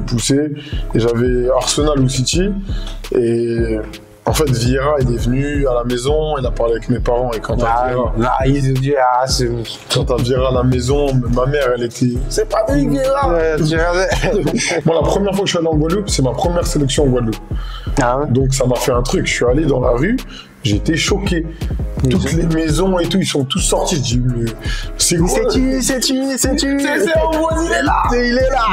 il poussait. Et j'avais Arsenal ou City. Et en fait, Vieira, il est venu à la maison, il a parlé avec mes parents. Et quand t'as Vieira à la maison, ma mère, elle était... C'est pas de Vieira. Bon, la première fois que je suis allé en Guadeloupe, c'est ma première sélection en Guadeloupe. Ah ouais. Donc ça m'a fait un truc. Je suis allé dans la rue, j'étais choqué. Toutes les maisons et tout, ils sont tous sortis. Je dis, mais c'est quoi? C'est tu. C'est Ambrose, il est là. Il est là.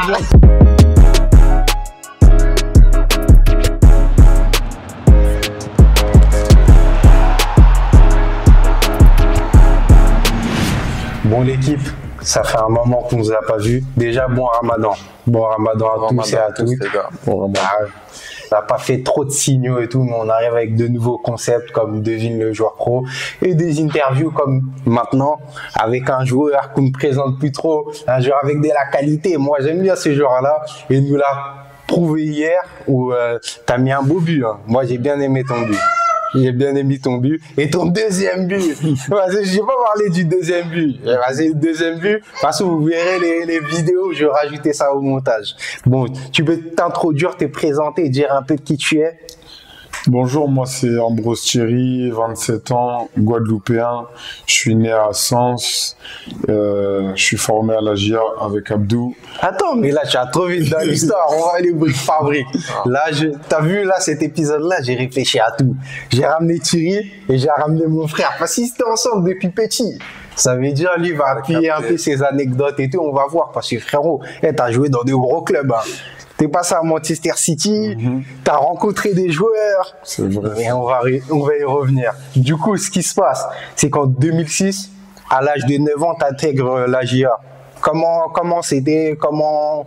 Bon l'équipe, ça fait un moment qu'on ne nous a pas vu. Déjà bon Ramadan. Bon Ramadan à tous et à toutes. Bon Ramadan. On n'a pas fait trop de signaux et tout, mais on arrive avec de nouveaux concepts comme Devine le joueur pro et des interviews comme maintenant avec un joueur qu'on ne présente plus trop, un joueur avec de la qualité. Moi j'aime bien ce joueur-là et il nous l'a prouvé hier où tu as mis un beau but. Hein. Moi j'ai bien aimé ton but. J'ai bien aimé ton but. Et ton deuxième but. Je n'ai pas parlé du deuxième but. Vas-y, le deuxième but. Parce que vous verrez les vidéos, je vais rajouter ça au montage. Bon, tu peux t'introduire, te présenter, dire un peu qui tu es. Bonjour, moi c'est Ambrose Thierry, 27 ans, guadeloupéen. Je suis né à Sens. Je suis formé à la GIA avec Abdou. Attends, mais là tu as trop vite dans l'histoire. On va aller brique par brique. Là, t'as vu là cet épisode-là, j'ai réfléchi à tout. J'ai ramené Thierry et j'ai ramené mon frère. Parce qu'ils étaient ensemble depuis petit. Ça veut dire, lui, va appuyer un peu ses anecdotes et tout. On va voir. Parce que frérot, t'as joué dans des gros clubs. Hein. T'es passé à Manchester City, t'as rencontré des joueurs. C'est vrai. Et on va y revenir. Du coup, ce qui se passe, c'est qu'en 2006, à l'âge de 9 ans, t'intègres la GIA. Comment c'était, comment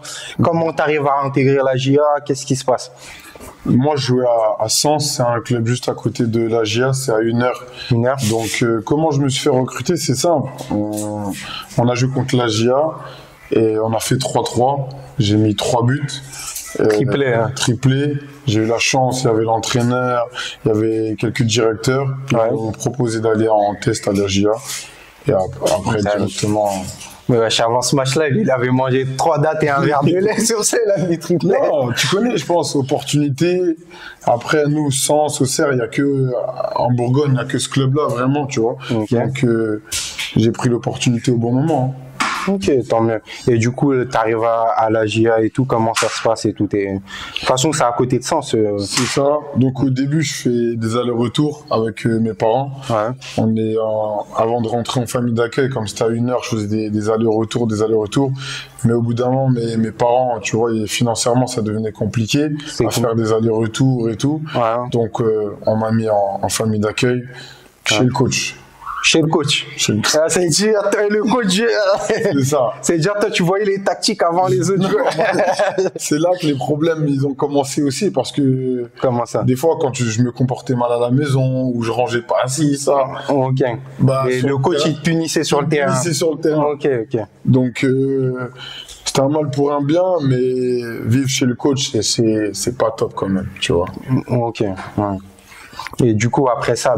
t'arrives à intégrer la GIA, qu'est-ce qui se passe? Moi, je jouais à Sens, c'est un club juste à côté de la GIA, c'est à 1 heure. 1 heure. Donc, comment je me suis fait recruter, c'est simple. On a joué contre la GIA et on a fait 3-3. J'ai mis 3 buts. Triplé. Triplé. J'ai eu la chance, il y avait l'entraîneur, il y avait quelques directeurs qui m'ont proposé d'aller en test à la GIA. Et après, directement... Mais avant ce match-là, il avait mangé 3 dates et un verre de lait sur scène, il triplé. Non, tu connais, je pense, opportunité. Après, nous, Sens, Auxerre, il n'y a que, en Bourgogne, il n'y a que ce club-là, vraiment, tu vois. Okay. Donc, j'ai pris l'opportunité au bon moment. Ok, tant mieux. Et du coup, tu arrives à la GIA et tout, comment ça se passe et tout De toute façon, c'est à côté de Sens. C'est ça. Donc, au début, je fais des allers-retours avec mes parents. Ouais. Avant de rentrer en famille d'accueil, comme c'était à 1 heure, je faisais des allers-retours. Mais au bout d'un moment, mes parents, tu vois, financièrement, ça devenait compliqué faire des allers-retours et tout. Ouais. Donc, on m'a mis en famille d'accueil chez le coach. Chez le coach. Ah, c'est dire, le coach. C'est ça. C'est dire, toi, tu voyais les tactiques avant les autres joueurs. C'est là que les problèmes, ils ont commencé aussi parce que. Comment ça? Des fois, quand je me comportais mal à la maison ou je rangeais pas assis, ça. Ok. Et le coach, il te punissait sur le terrain. Il punissait sur le terrain. Ok. Donc, c'était un mal pour un bien, mais vivre chez le coach, c'est pas top quand même, tu vois. Ok. Ouais. Et du coup, après ça,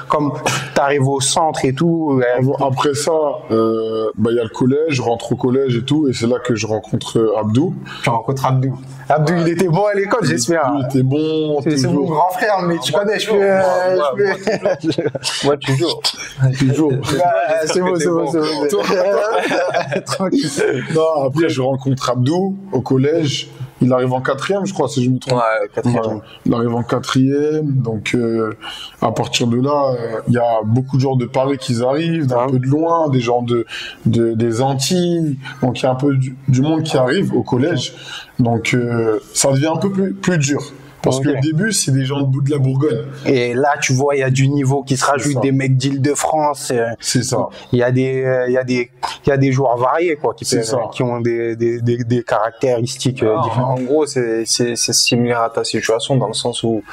comme tu arrives au centre et tout. Après ça, y a le collège, je rentre au collège et tout, et c'est là que je rencontre Abdou. Tu rencontres Abdou. Abdou, il était bon à l'école, j'espère. Il était bon. C'est mon grand frère, mais tu connais, Moi, toujours. Toujours. C'est bon. Non, après, je rencontre Abdou au collège. Il arrive en 4e, je crois, si je me trompe. Ouais, 4e. Il arrive en 4e, donc à partir de là, il y a beaucoup de gens de Paris qui arrivent, d'un peu de loin, des gens des Antilles, donc il y a un peu du monde qui arrive au collège. Donc ça devient un peu plus dur. Parce qu'au début, c'est des gens de la Bourgogne. Et là, tu vois, il y a du niveau qui se rajoute, des mecs d'Île-de-France. C'est ça. Il y a des joueurs variés, quoi, qui ont des caractéristiques différentes. En gros, c'est similaire à ta situation dans le sens où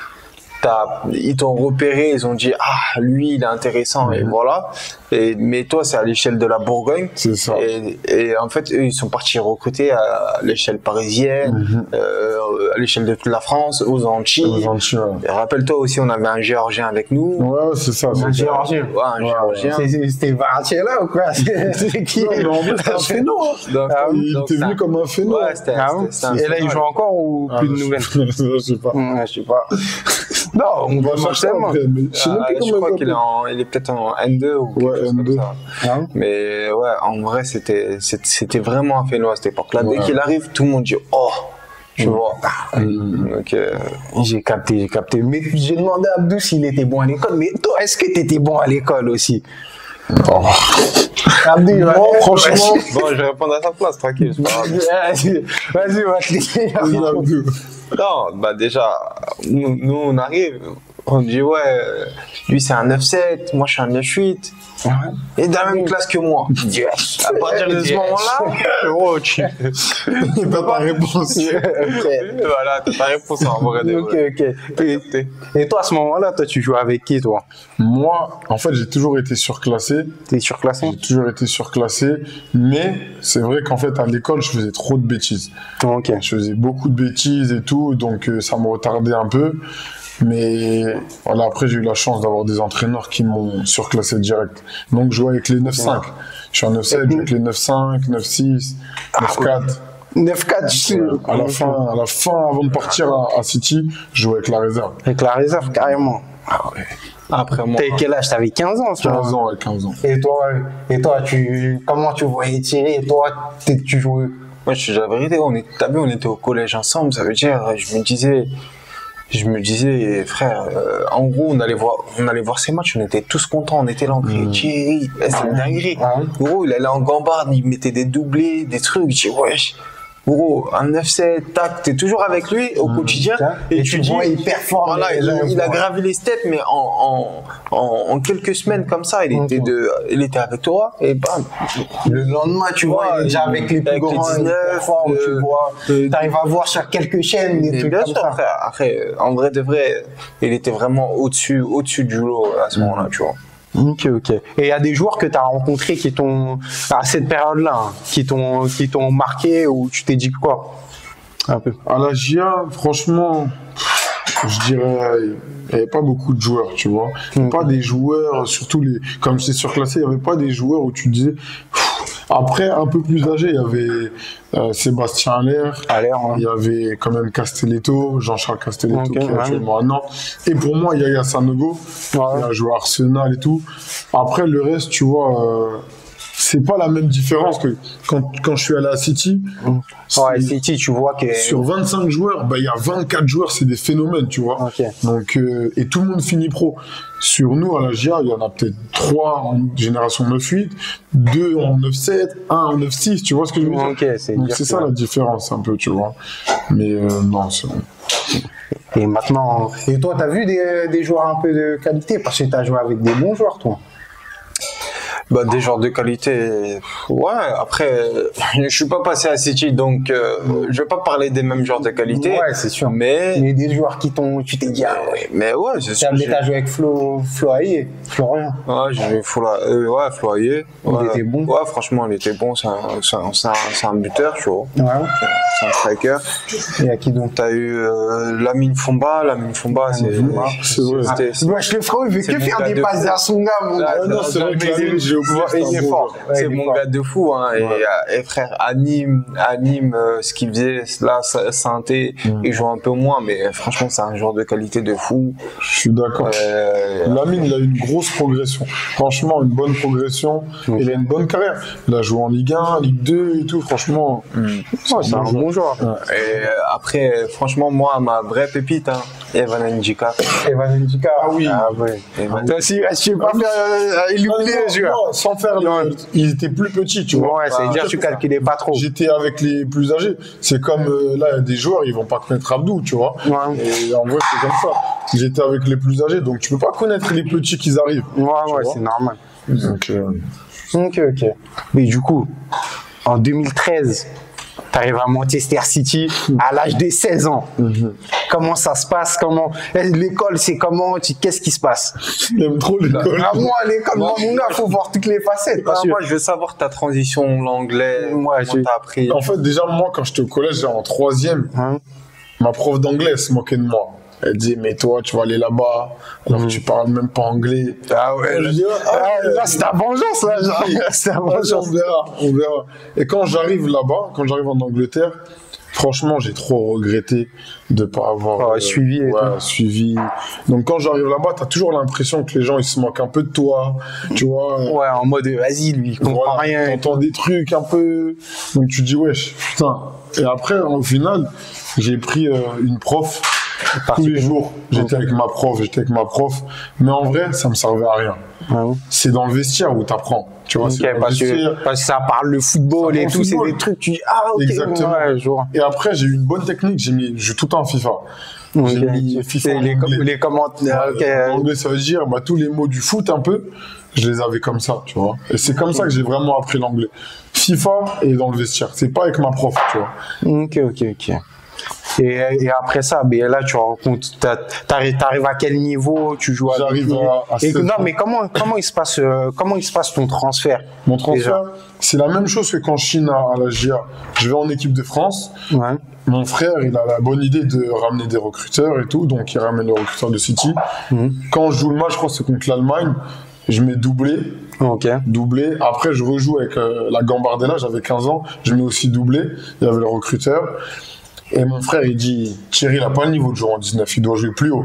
ils t'ont repéré, ils ont dit ah lui il est intéressant et voilà. Mais toi c'est à l'échelle de la Bourgogne. C'est ça. Et en fait eux ils sont partis recruter à l'échelle parisienne, à l'échelle de toute la France, aux Antilles. Aux Antilles, ouais. Et rappelle-toi aussi on avait un Géorgien avec nous. Ouais, c'est ça. Un Géorgien. Ouais, un Géorgien. C'était Varatiella ou quoi? C'est qui? Non, mais en vrai, c'était un phéno. Donc, Il était venu comme un phéno. Ouais, c'était un Et là, il joue encore ou plus de nouvelles? Je sais pas. Je sais pas. Non, on va chercher tellement. Je crois qu'il est peut-être en N2 ou quelque chose comme N2. ça. Mais ouais, en vrai, c'était vraiment un phénomène à cette époque-là. Dès qu'il arrive, tout le monde dit oh, tu vois. Donc, j'ai capté. Mais j'ai demandé à Abdou s'il était bon à l'école. Mais toi, est-ce que tu étais bon à l'école aussi? Abdou, franchement. Bon, je vais répondre à sa place, tranquille. Vas-y, on va te laisser. Non, bah déjà, nous on arrive, on dit ouais, lui c'est un 9-7, moi je suis un 9-8. Et dans la même classe que moi. Yes. À partir de ce moment-là, oh, tu T'as pas réponse. Voilà, t'as ta réponse en vrai. Ok. Et toi, à ce moment-là, toi, tu jouais avec qui, toi? Moi, en fait, j'ai toujours été surclassé. T'es surclassé? J'ai toujours été surclassé. Mais c'est vrai qu'en fait, à l'école, je faisais trop de bêtises. Ok. Je faisais beaucoup de bêtises et tout, donc ça me retardait un peu. Mais voilà, après, j'ai eu la chance d'avoir des entraîneurs qui m'ont surclassé direct. Donc, je jouais avec les 9-5. Je suis un 9-7, je joue avec les 9-5, 9-6, 9-4. 9-4, À la fin, avant de partir à City, je jouais avec la réserve. Avec la réserve, carrément. Ah ouais. Après moi. T'avais quel âge? T'avais 15 ans, 15 ans, ouais, 15 ans. Et toi, comment tu voyais tirer? Et toi, tu jouais? Moi, je te dis la vérité, t'as vu, on était au collège ensemble, ça veut dire, je me disais, frère, en gros, on allait voir ces matchs, on était tous contents, on était là, on criait Thierry, c'est une dinguerie. Gros, il allait en gambarde, il mettait des doublés, des trucs, je dis, wesh. Gros, un 9-7, tac, t'es toujours avec lui au quotidien et tu dis, il performe. Voilà, il a gravi les steps, mais en quelques semaines comme ça, il était avec toi et bam. Le lendemain, tu vois, il est déjà avec les plus grands, les 19, tu vois. T'arrives à voir sur quelques chaînes des trucs comme ça. Après, en vrai de vrai, il était vraiment au-dessus du lot à ce moment-là, tu vois. Ok. Et il y a des joueurs que tu as rencontrés qui t'ont, à cette période-là, qui t'ont marqué ou tu t'es dit quoi? Un peu. À la GIA, franchement, je dirais, il n'y avait pas beaucoup de joueurs, tu vois. Pas des joueurs, surtout comme j'étais surclassé, il n'y avait pas des joueurs où tu disais. Après, un peu plus âgé, il y avait Sébastien Aller, il y avait quand même Castelletto, Jean-Charles Castelletto qui est actuellement à Nantes. Et pour moi, Yaya Sanogo, il a joué à Arsenal et tout. Après, le reste, tu vois, c'est pas la même différence que quand je suis allé à City. City, tu vois que sur 25 joueurs, il y a 24 joueurs, c'est des phénomènes, tu vois. Donc, et tout le monde finit pro. Sur nous, à la GIA, il y en a peut-être 3 en génération 9-8, 2 en 9-7, 1 en 9-6, tu vois ce que je veux dire? Donc c'est ça la différence un peu, tu vois. Mais non, c'est bon. Et maintenant, et toi, t'as vu des joueurs un peu de qualité? Parce que t'as joué avec des bons joueurs, toi. Des joueurs de qualité, ouais. Après, je suis pas passé à City, donc je vais pas parler des mêmes joueurs de qualité. Ouais, c'est sûr. Mais des joueurs tu t'es dit, ah ouais. Mais ouais, c'est sûr. T'as joué avec Floaillet, Florian. Ouais, j'ai joué Floaillet. Il était bon. Ouais, franchement, il était bon. C'est un buteur, tu vois. Ouais. C'est un striker. Et à qui donc? T'as eu Lamine Fomba, c'est vrai. Le frérot, il veut que faire des passes à son gars, mon gars. Non, c'est vrai que il est fort. C'est mon gars de fou, hein. Et frère, anime ce qu'il faisait là, synthé, il joue un peu moins, mais franchement, c'est un joueur de qualité de fou. Je suis d'accord. Lamine, il a une grosse progression. Franchement, une bonne progression. Il a une bonne carrière. Il a joué en Ligue 1, Ligue 2 et tout. Franchement, c'est un bon joueur. Et après, franchement, moi, ma vraie pépite, hein, Evan Ndjika. Ah oui. Ah ouais. Toi aussi, je sais pas faire illuminer les joueurs. Sans faire ils étaient plus petits, tu vois. Ouais, c'est dire tu calculais pas trop. J'étais avec les plus âgés. C'est comme là, il y a des joueurs, ils vont pas connaître Abdou, tu vois. Ouais. Et en vrai, c'est comme ça. J'étais avec les plus âgés, donc tu peux pas connaître les petits qui arrivent. Ouais, c'est normal. Donc, ok. Mais du coup, en 2013, Tu arrives à Manchester City à l'âge de 16 ans. Comment ça se passe? L'école, c'est comment? Qu'est-ce qui se passe? J'aime trop l'école. Ah, moi, l'école, mon gars, faut voir toutes les facettes. Moi, je veux savoir ta transition, l'anglais, Ouais, comment t'as appris. En fait, déjà, moi, quand j'étais au collège, genre en 3e, ma prof d'anglais se moquait de moi. Elle dit, mais toi, tu vas aller là-bas, alors que tu parles même pas anglais. Ah ouais, Je dis, là, c'est ta vengeance, là. Genre. C'est ta vengeance. On verra. Et quand j'arrive là-bas, quand j'arrive en Angleterre, franchement, j'ai trop regretté de pas avoir suivi. Suivi. Donc, quand j'arrive là-bas, t'as toujours l'impression que les gens, ils se moquent un peu de toi, tu vois. Ouais, en mode, vas-y, lui, il comprend rien. T'entends des trucs un peu. Donc, tu te dis, wesh, putain. Et après, au final, j'ai pris une prof. Tous les jours, j'étais avec ma prof, mais en vrai, ça me servait à rien. C'est dans le vestiaire où t'apprends, tu vois. Parce que ça parle le football et tout, c'est des trucs, tu dis, ah ok, exactement. Ouais, je vois. Et après, j'ai eu une bonne technique, je joue tout le temps FIFA. J'ai mis FIFA en anglais. Les commentaires. En anglais, ça veut dire, tous les mots du foot un peu, je les avais comme ça, tu vois. Et c'est comme ça que j'ai vraiment appris l'anglais. FIFA et dans le vestiaire, c'est pas avec ma prof, tu vois. Ok. Et après ça, ben là, tu rencontres, t'arrives à quel niveau, tu joues J'arrive à 16 non, mais comment il se passe ton transfert? Mon transfert, c'est la même chose que quand je signe à la GIA. Je vais en équipe de France. Ouais. Mon frère, il a la bonne idée de ramener des recruteurs et tout, donc il ramène le recruteur de City. Quand je joue le match, je crois que c'est contre l'Allemagne, je mets doublé. Ok. Doublé. Après, je rejoue avec la Gambardella, j'avais 15 ans, je mets aussi doublé. Il y avait le recruteur. Et mon frère, il dit, Thierry, il n'a pas le niveau de jouer en 19, il doit jouer plus haut.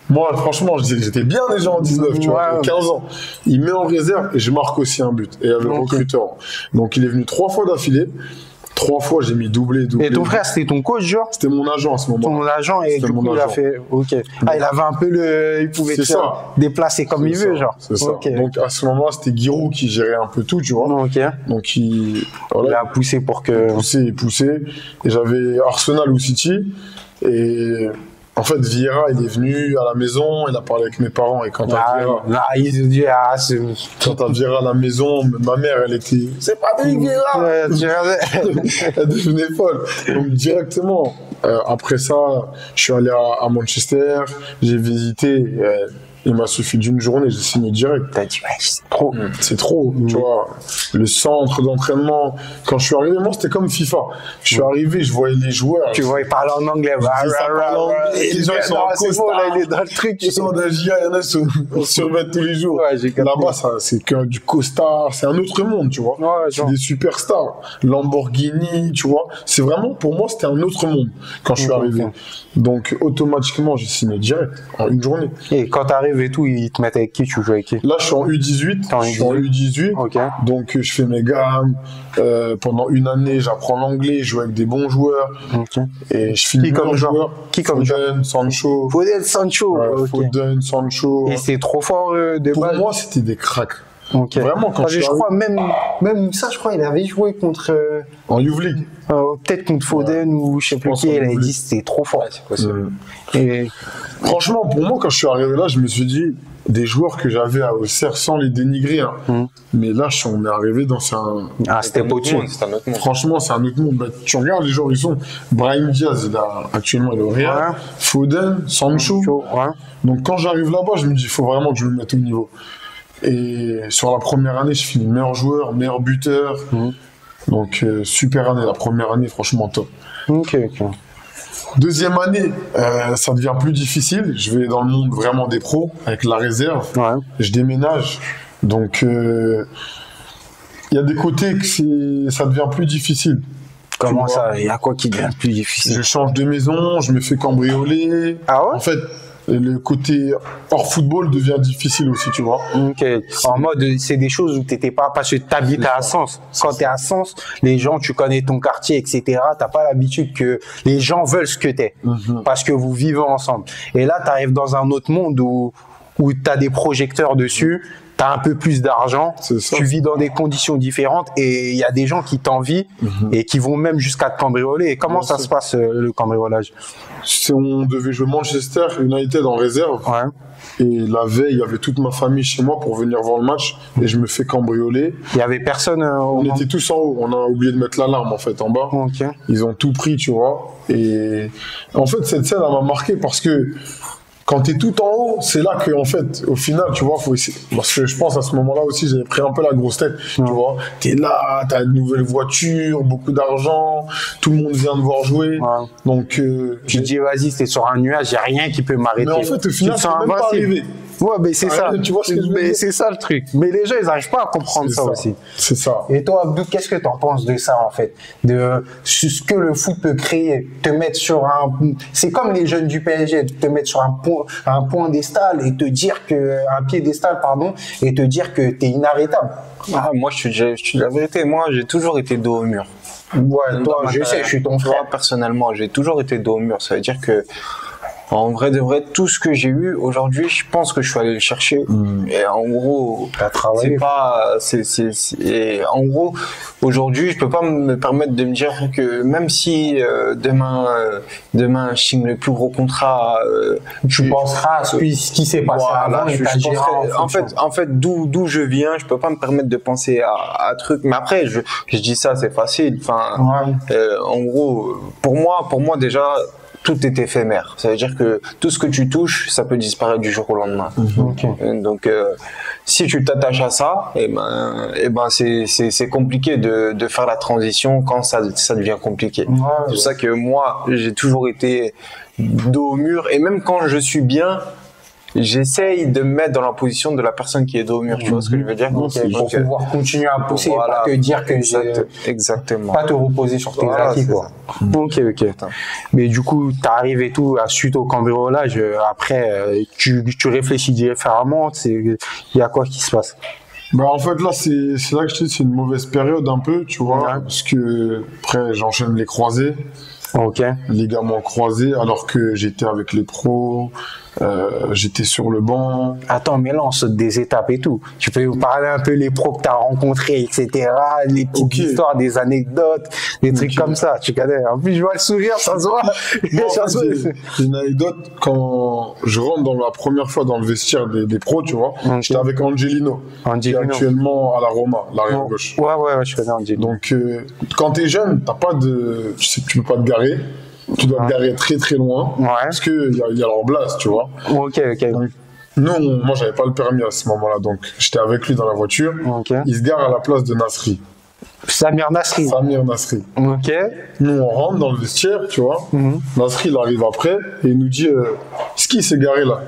Moi, franchement, j'étais bien déjà en 19, tu vois, 15 ans. Il met en réserve et je marque aussi un but. Et il y avait le recruteur. Donc, il est venu 3 fois d'affilée. 3 fois, j'ai mis doublé. Et ton frère, c'était ton coach, genre? C'était mon agent à ce moment-là. Ton agent, et du coup, il a fait, ok. Ah, il avait un peu il pouvait se déplacer comme il veut, genre. C'est ça. Donc, à ce moment-là, c'était Giroud qui gérait un peu tout, tu vois. Ok. Donc, il a poussé pour que... Il poussait. Et j'avais Arsenal ou City. Et en fait, Vieira, il est venu à la maison, il a parlé avec mes parents. Et quand ils ont dit, quand t'as Vieira à la maison, ma mère, elle était, c'est Patrick Vieira! Elle devenait folle. Donc, directement, après ça, je suis allé à Manchester, j'ai visité, il m'a suffi d'une journée, j'ai signé direct. T'as dit, ouais, c'est trop. C'est trop, tu vois. Le centre d'entraînement. Quand je suis arrivé, moi, c'était comme FIFA. Je suis arrivé, je voyais les joueurs. Tu vois, ils parlent en anglais. Les gens, ils sont en costard. Il est dans le truc. Ils sont dans la GIA, il y en a qui se survêtent tous les jours. Là-bas, c'est que du costard. C'est un autre monde, tu vois. C'est des superstars. Lamborghini, tu vois. C'est vraiment, pour moi, c'était un autre monde quand je suis arrivé. Donc, automatiquement, j'ai signé direct, en une journée. Et quand t'arrives et tout, ils te mettent avec qui? Tu joues avec qui? Là, je suis en U18. Je suis en U18. Okay. Donc, je fais mes gammes. Pendant une année, j'apprends l'anglais. Je joue avec des bons joueurs. Okay. Et je finis comme joueur? Qui comme joueur? Foden, Sancho. Foden, Sancho. Et c'est trop fort Pour moi, c'était des cracks. Okay. Vraiment, quand je crois même ça, je crois, il avait joué contre en Youth League. Peut-être contre Foden ou je sais plus qui. Il avait dit c'était trop fort. C'est possible. Et franchement, pour moi, quand je suis arrivé là, je me suis dit des joueurs que j'avais à Auxerre sans les dénigrer. Mais là, on est arrivé dans c'était au-dessus. Franchement, c'est un autre monde. Tu regardes les joueurs, ils sont. Brahim Diaz, actuellement, il est au Real. Foden, Sancho. Donc quand j'arrive là-bas, je me dis, il faut vraiment que je me mette au niveau. Et sur la première année, je finis meilleur joueur, meilleur buteur. Donc, super année. La première année, franchement, top. Ok. Deuxième année, ça devient plus difficile. Je vais dans le monde vraiment des pros, avec la réserve. Je déménage. Donc, il y a des côtés que ça devient plus difficile. Comment ça? Il y a quoi qui devient plus difficile? Je change de maison, je me fais cambrioler. Ah ouais? En fait, le côté hors football devient difficile aussi, tu vois. Ok. En mode, c'est des choses où t'étais pas, parce que t'habites à Sens. Quand t'es à Sens, les gens, tu connais ton quartier, etc. T'as pas l'habitude que les gens veulent ce que t'es. Parce que vous vivez ensemble. Et là, t'arrives dans un autre monde où t'as des projecteurs dessus. tu as un peu plus d'argent, C'est ça. tu vis dans des conditions différentes et il y a des gens qui t'envient et qui vont même jusqu'à te cambrioler. Et comment ça se passe le cambriolage? On devait jouer Manchester United en réserve. Ouais. Et la veille, il y avait toute ma famille chez moi pour venir voir le match. Et je me fais cambrioler. Il y avait personne au On était tous en haut. On a oublié de mettre l'alarme, en fait, en bas. Ok. Ils ont tout pris, tu vois. Et en fait, cette scène, elle m'a marqué parce que quand t'es tout en haut, c'est là que, en fait, au final, tu vois, faut essayer. Parce que je pense à ce moment-là aussi, j'avais pris un peu la grosse tête, tu vois. T'es là, t'as une nouvelle voiture, beaucoup d'argent, tout le monde vient de voir jouer. Ouais. Donc, Tu te dis, vas-y, t'es sur un nuage, il n'y a rien qui peut m'arrêter. mais en fait, au final, Tu te sens c'est même pas invincible. arrivé. Ouais, mais c'est ça. Tu vois ce que je veux Mais dire c'est ça le truc. Mais les gens, ils n'arrivent pas à comprendre C'est ça aussi. C'est ça. Et toi, Abdou, qu'est-ce que tu en penses de ça, en fait? De ce que le foot peut créer, te mettre sur un... C'est comme les jeunes du PSG, te mettre sur un piédestal et te dire que... Un piédestal, pardon, et te dire que tu es inarrêtable. Ah, moi, je te dis la vérité, moi, j'ai toujours été dos au mur. Ouais, toi, Dans ma je sais, carrière. je suis ton Moi, frère. personnellement, j'ai toujours été dos au mur. Ça veut dire que, en vrai de vrai, tout ce que j'ai eu aujourd'hui, je pense que je suis allé le chercher. Et en gros, T'as travaillé. c'est pas, et en gros, aujourd'hui, je peux pas me permettre de me dire que même si demain, je signe le plus gros contrat, Tu penseras à ce qui s'est passé voilà, avant et je t'agiras penserai- en fait, d'où je viens, je peux pas me permettre de penser à truc. Mais après, je dis ça, c'est facile. Enfin, Ouais. en gros, pour moi déjà, tout est éphémère. Ça veut dire que tout ce que tu touches, ça peut disparaître du jour au lendemain. Ok. Donc, si tu t'attaches à ça, et ben, c'est compliqué de faire la transition quand ça devient compliqué. Ouais, C'est pour ça que moi, j'ai toujours été dos au mur, et même quand je suis bien, j'essaye de me mettre dans la position de la personne qui est dos au mur. Tu vois ce que je veux dire? Ok, pour Donc, pouvoir continuer à pousser et voilà. pas te dire que Exactement. pas te reposer sur tes Voilà, acquis, c'est quoi. Ok. Mais du coup, t'arrives et tout, suite au cambriolage, après, tu réfléchis différemment, il y a quoi qui se passe? Bah, en fait, là, c'est là que je te dis, c'est une mauvaise période un peu, tu vois. Ouais. Parce que, après, j'enchaîne les croisés, Ok. ligaments croisés, alors que j'étais avec les pros, j'étais sur le banc. Attends, mais là, on saute des étapes et tout. Tu peux nous parler un peu les pros que tu as rencontrés, etc., les petites Ok. histoires, des anecdotes, des trucs comme ça, tu connais. En plus, je vois le sourire, ça se voit. Moi, en Ça se fait, voit. j'ai une anecdote, quand je rentre dans la première fois dans le vestiaire des pros, tu vois, Ok. j'étais avec Angelino, qui est Angelino. actuellement à la Roma, l'arrière gauche. Ouais, je connais Angelino. Donc, quand t'es jeune, t'as pas de, tu sais que tu peux pas te garer. Tu dois te garer très très loin. Ouais. Parce qu'il y a leur blast, tu vois. Ok. Donc, moi, j'avais pas le permis à ce moment-là. Donc, j'étais avec lui dans la voiture. Ok. Il se gare à la place de Nasri. Samir Nasri. Samir Nasri. Ok. Nous, on rentre dans le vestiaire, tu vois. Nasri, il arrive après et il nous dit est-ce qu'il s'est garé là?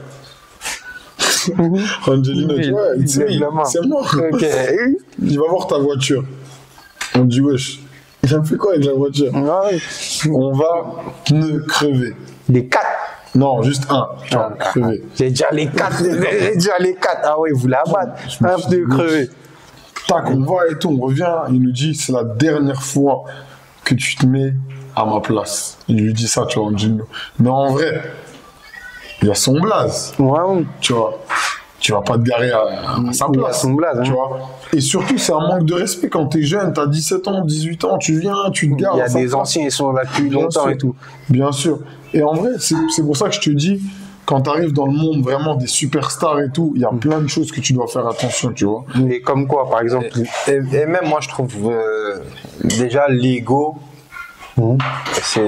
Angelino dit ouais, Il lève la main. c'est moi. Ok. Il va voir ta voiture. On dit wesh. Il a fait quoi avec la voiture? Ouais. On va pneu crevé. Les 4. Non, juste un. Tu vois, crevé. J'ai déjà les 4. Ah ouais, vous la batte. Un pneu crevé. Tac, on va et tout, on revient. Il nous dit c'est la dernière fois que tu te mets à ma place. Il lui dit ça, tu vois, Angelino. Mais en vrai, il a son blaze. Ouais. Tu vois, tu vas pas te garer à sa Il a place. son blaze, hein. Tu vois. Et surtout, c'est un manque de respect quand t'es jeune, t'as 17 ans, 18 ans, tu viens, tu te gares. Il y a à sa des place. anciens, ils sont là depuis Bien longtemps sûr. et tout. Bien sûr. Et en vrai, c'est pour ça que je te dis, quand t'arrives dans le monde vraiment des superstars et tout, il y a plein de choses que tu dois faire attention, tu vois. Mais comme quoi, par exemple? Et même moi, je trouve déjà l'ego,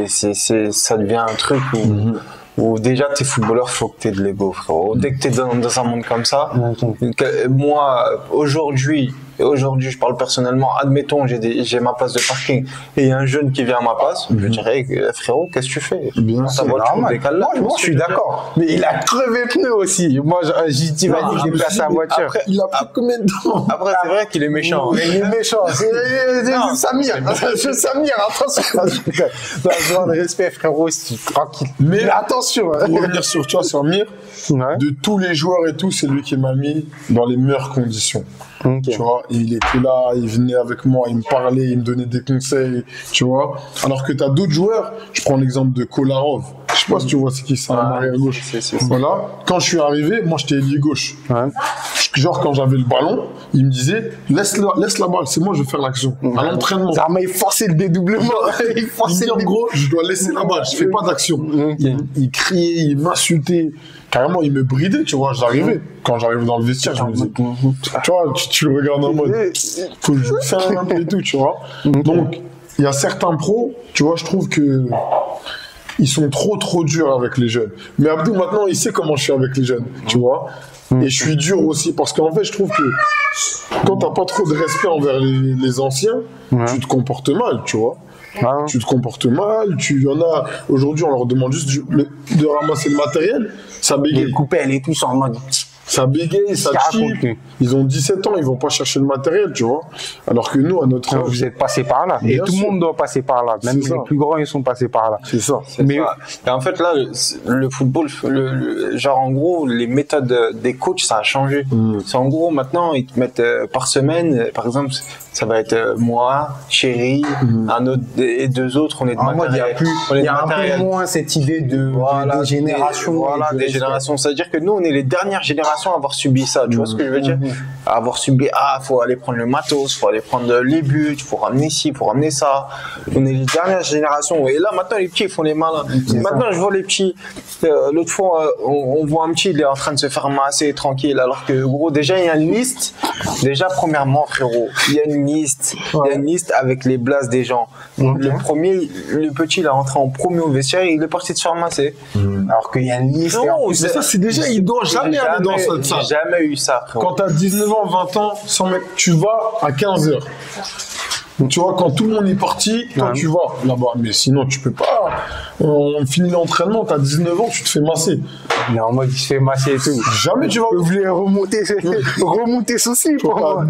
ça devient un truc où déjà t'es footballeur, faut que t'aies de l'ego, frérot. Dès que t'es dans un monde comme ça, moi aujourd'hui, je parle personnellement, admettons j'ai ma place de parking et il y a un jeune qui vient à ma place, je dirais frérot, qu'est-ce que tu fais? Bien Ta sûr, voiture, normal. décale là. Moi, je suis d'accord. Mais il a crevé le pneu aussi. Moi, j'ai dit, vas-y, Non, j'ai mais placé si, la mais voiture. après, il a pris combien de temps? Après, c'est vrai qu'il est méchant. Il est méchant. Non. Samir, attention. Non, je demande respect, frérot, tranquille. Mais attention. Pour revenir sur toi, sur Mir, Ouais. de tous les joueurs et tout, c'est lui qui m'a mis dans les meilleures conditions. Ok. Tu vois, il était là, il venait avec moi, il me parlait, il me donnait des conseils, tu vois. Alors que tu as d'autres joueurs, je prends l'exemple de Kolarov. Je sais pas si tu vois c'est qui, c'est un arrière gauche. c'est- Voilà. Quand je suis arrivé, moi j'étais ailier gauche. Ouais. genre quand j'avais le ballon, il me disait laisse la balle, c'est moi je vais faire l'action. À l'entraînement. Ça m'a forcé le dédoublement. Il me dit en gros, je dois laisser la balle, je fais pas d'action. Il criait, il m'insultait. Carrément, il me bridait, tu vois. J'arrivais. Quand j'arrivais dans le vestiaire, je me disais, tu vois, tu le regardes en mode, faut que je ferme et tout, tu vois. Donc, il y a certains pros, tu vois, je trouve que ils sont trop durs avec les jeunes. Mais Abdou, maintenant, il sait comment je suis avec les jeunes, tu vois. Et je suis dur aussi, parce qu'en fait, je trouve que quand t'as pas trop de respect envers les anciens, tu te comportes mal, tu vois. Tu te comportes mal, tu y en as. Aujourd'hui, on leur demande juste de ramasser le matériel, ça bégaye. Les coupelles et tout, sont en mode. Ça bégaye, ça chie. Ils ont 17 ans, ils vont pas chercher le matériel, tu vois. Alors que nous, à notre âge. Vous êtes passés par là. Et tout le monde doit passer par là. Même les plus grands, ils sont passés par là. C'est ça. Mais et en fait, là, le football, genre, en gros, les méthodes des coachs, ça a changé. C'est en gros, maintenant, ils te mettent par semaine, par exemple, ça va être moi, Chéri, un autre et deux autres, on est de matériel. Il y a un peu moins cette idée de génération. Voilà, des générations. C'est-à-dire que nous, on est les dernières générations à avoir subi ça, tu vois ce que je veux dire? À avoir subi, faut aller prendre le matos, faut aller prendre les buts, faut ramener ci, faut ramener ça. On est les dernières générations. Et là, maintenant, les petits, ils font les malins. Maintenant, je vois les petits. L'autre fois, on voit un petit, il est en train de se faire masser tranquille, alors que, gros, déjà, il y a une liste. Déjà, premièrement, frérot, il y a une liste. Il y a une liste avec les blases des gens. Le premier, le petit, il est rentré en premier au vestiaire et il est parti de se faire masser. Alors qu'il y a une liste. Non, mais ça, c'est déjà, il doit jamais aller dans ça. J'ai jamais eu ça, frérot. Quand t'as 19 ans, 20 ans, 100 mètres, tu vas à 15 heures. Tu vois, quand tout le monde est parti, toi tu vas là-bas. Mais sinon, tu peux pas. On finit l'entraînement, t'as 19 ans, tu te fais masser. Il est en mode, il se fait masser et tout. Jamais tu vas. Vous voulez remonter ceci pour moi.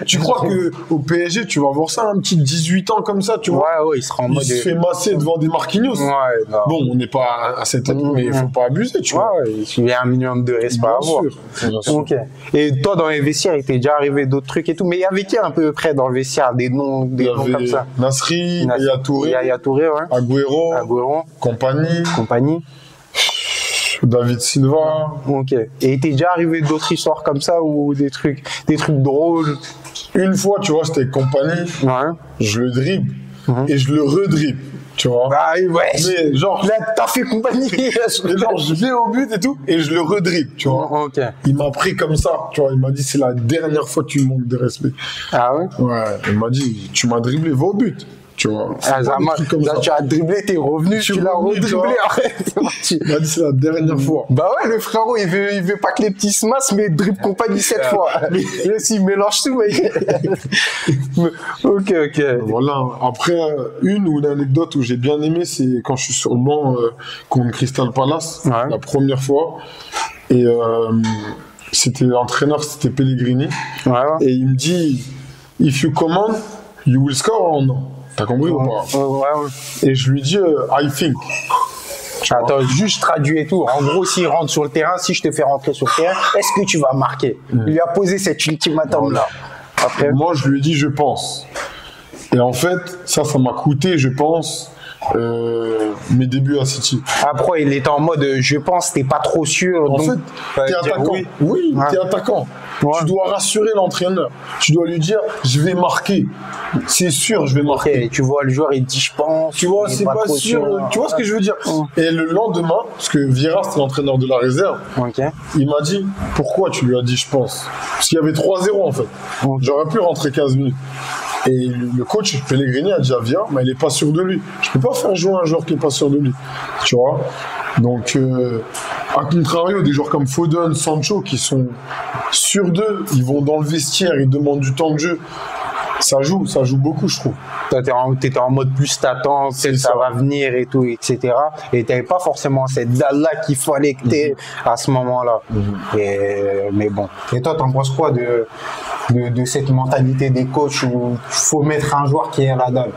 Tu crois qu'au PSG, tu vas voir ça, un petit 18 ans comme ça, tu vois. Ouais, il sera en mode. Il se fait masser devant des Marquinhos. Ouais, non. Bon, on n'est pas à cette époque, mais il faut pas abuser, tu vois. Ouais, il y a un minimum de respect à avoir. Bien sûr. Ok. Et toi, dans les vestiaires, il t'est déjà arrivé d'autres trucs et tout. Mais il y avait qui un peu près dans le vestiaire, des noms comme ça? Nasri, Yaya Touré, ouais. Agüero, compagnie. David Silva. Ok. Et il t'est déjà arrivé d'autres histoires comme ça ou des trucs drôles? Une fois, tu vois, c'était compagnie. Ouais. Je le dribble et je le redribble. Tu vois. Ah ouais. Mais genre. Là, t'as fait compagnie. Genre, je vais au but et tout et je le redribble, tu vois. Ok. Il m'a pris comme ça, tu vois. Il m'a dit, c'est la dernière fois que tu me manques de respect. Ah ouais? Ouais. Il m'a dit, tu m'as dribblé, va au but. Tu vois. Tu as dribblé, t'es revenu, tu l'as redribblé. Il m'a dit, c'est la dernière fois. Bah ouais, le frérot, il veut pas que les petits se massent, mais dribble compagnie 7 fois. Là, s'il mélange tout, mec. Ok. Voilà. Après, une anecdote où j'ai bien aimé, c'est quand je suis sur le banc contre Crystal Palace, la première fois. Et c'était l'entraîneur, c'était Pellegrini. Et il me dit, if you command, you will score or no? T'as compris ou pas? Ouais. Et je lui dis, I think. Attends, juste traduit et tout. En gros, s'il rentre sur le terrain, si je te fais rentrer sur le terrain, est-ce que tu vas marquer? Il lui a posé cet ultimatum-là. Après, moi, je lui ai dit, je pense. Et en fait, ça m'a coûté, je pense, mes débuts à City. Après, il était en mode, je pense, t'es pas trop sûr. En fait, t'es attaquant. Oui, t'es attaquant. Ouais. Tu dois rassurer l'entraîneur. Tu dois lui dire, je vais marquer. C'est sûr, je vais marquer. Et tu vois, le joueur, il dit, je pense. Tu vois, c'est pas sûr. Tu vois ce que je veux dire? Et le lendemain, parce que Vieira, c'était l'entraîneur de la réserve, il m'a dit, pourquoi tu lui as dit, je pense? Parce qu'il y avait 3-0 en fait. J'aurais pu rentrer 15 minutes. Et le coach Pellegrini a dit à Vieira, mais il est pas sûr de lui. Je peux pas faire jouer un joueur qui est pas sûr de lui. Tu vois? Donc, à contrario, des joueurs comme Foden, Sancho, qui sont sûrs d'eux, ils vont dans le vestiaire, ils demandent du temps de jeu. Ça joue beaucoup, je trouve. Toi, t'étais en mode plus t'attends, peut-être ça va venir et tout, etc. Et t'avais pas forcément cette dalle-là qu'il fallait que t'aies à ce moment-là. Mais bon. Et toi, t'en penses quoi de cette mentalité des coachs où il faut mettre un joueur qui est à la dalle?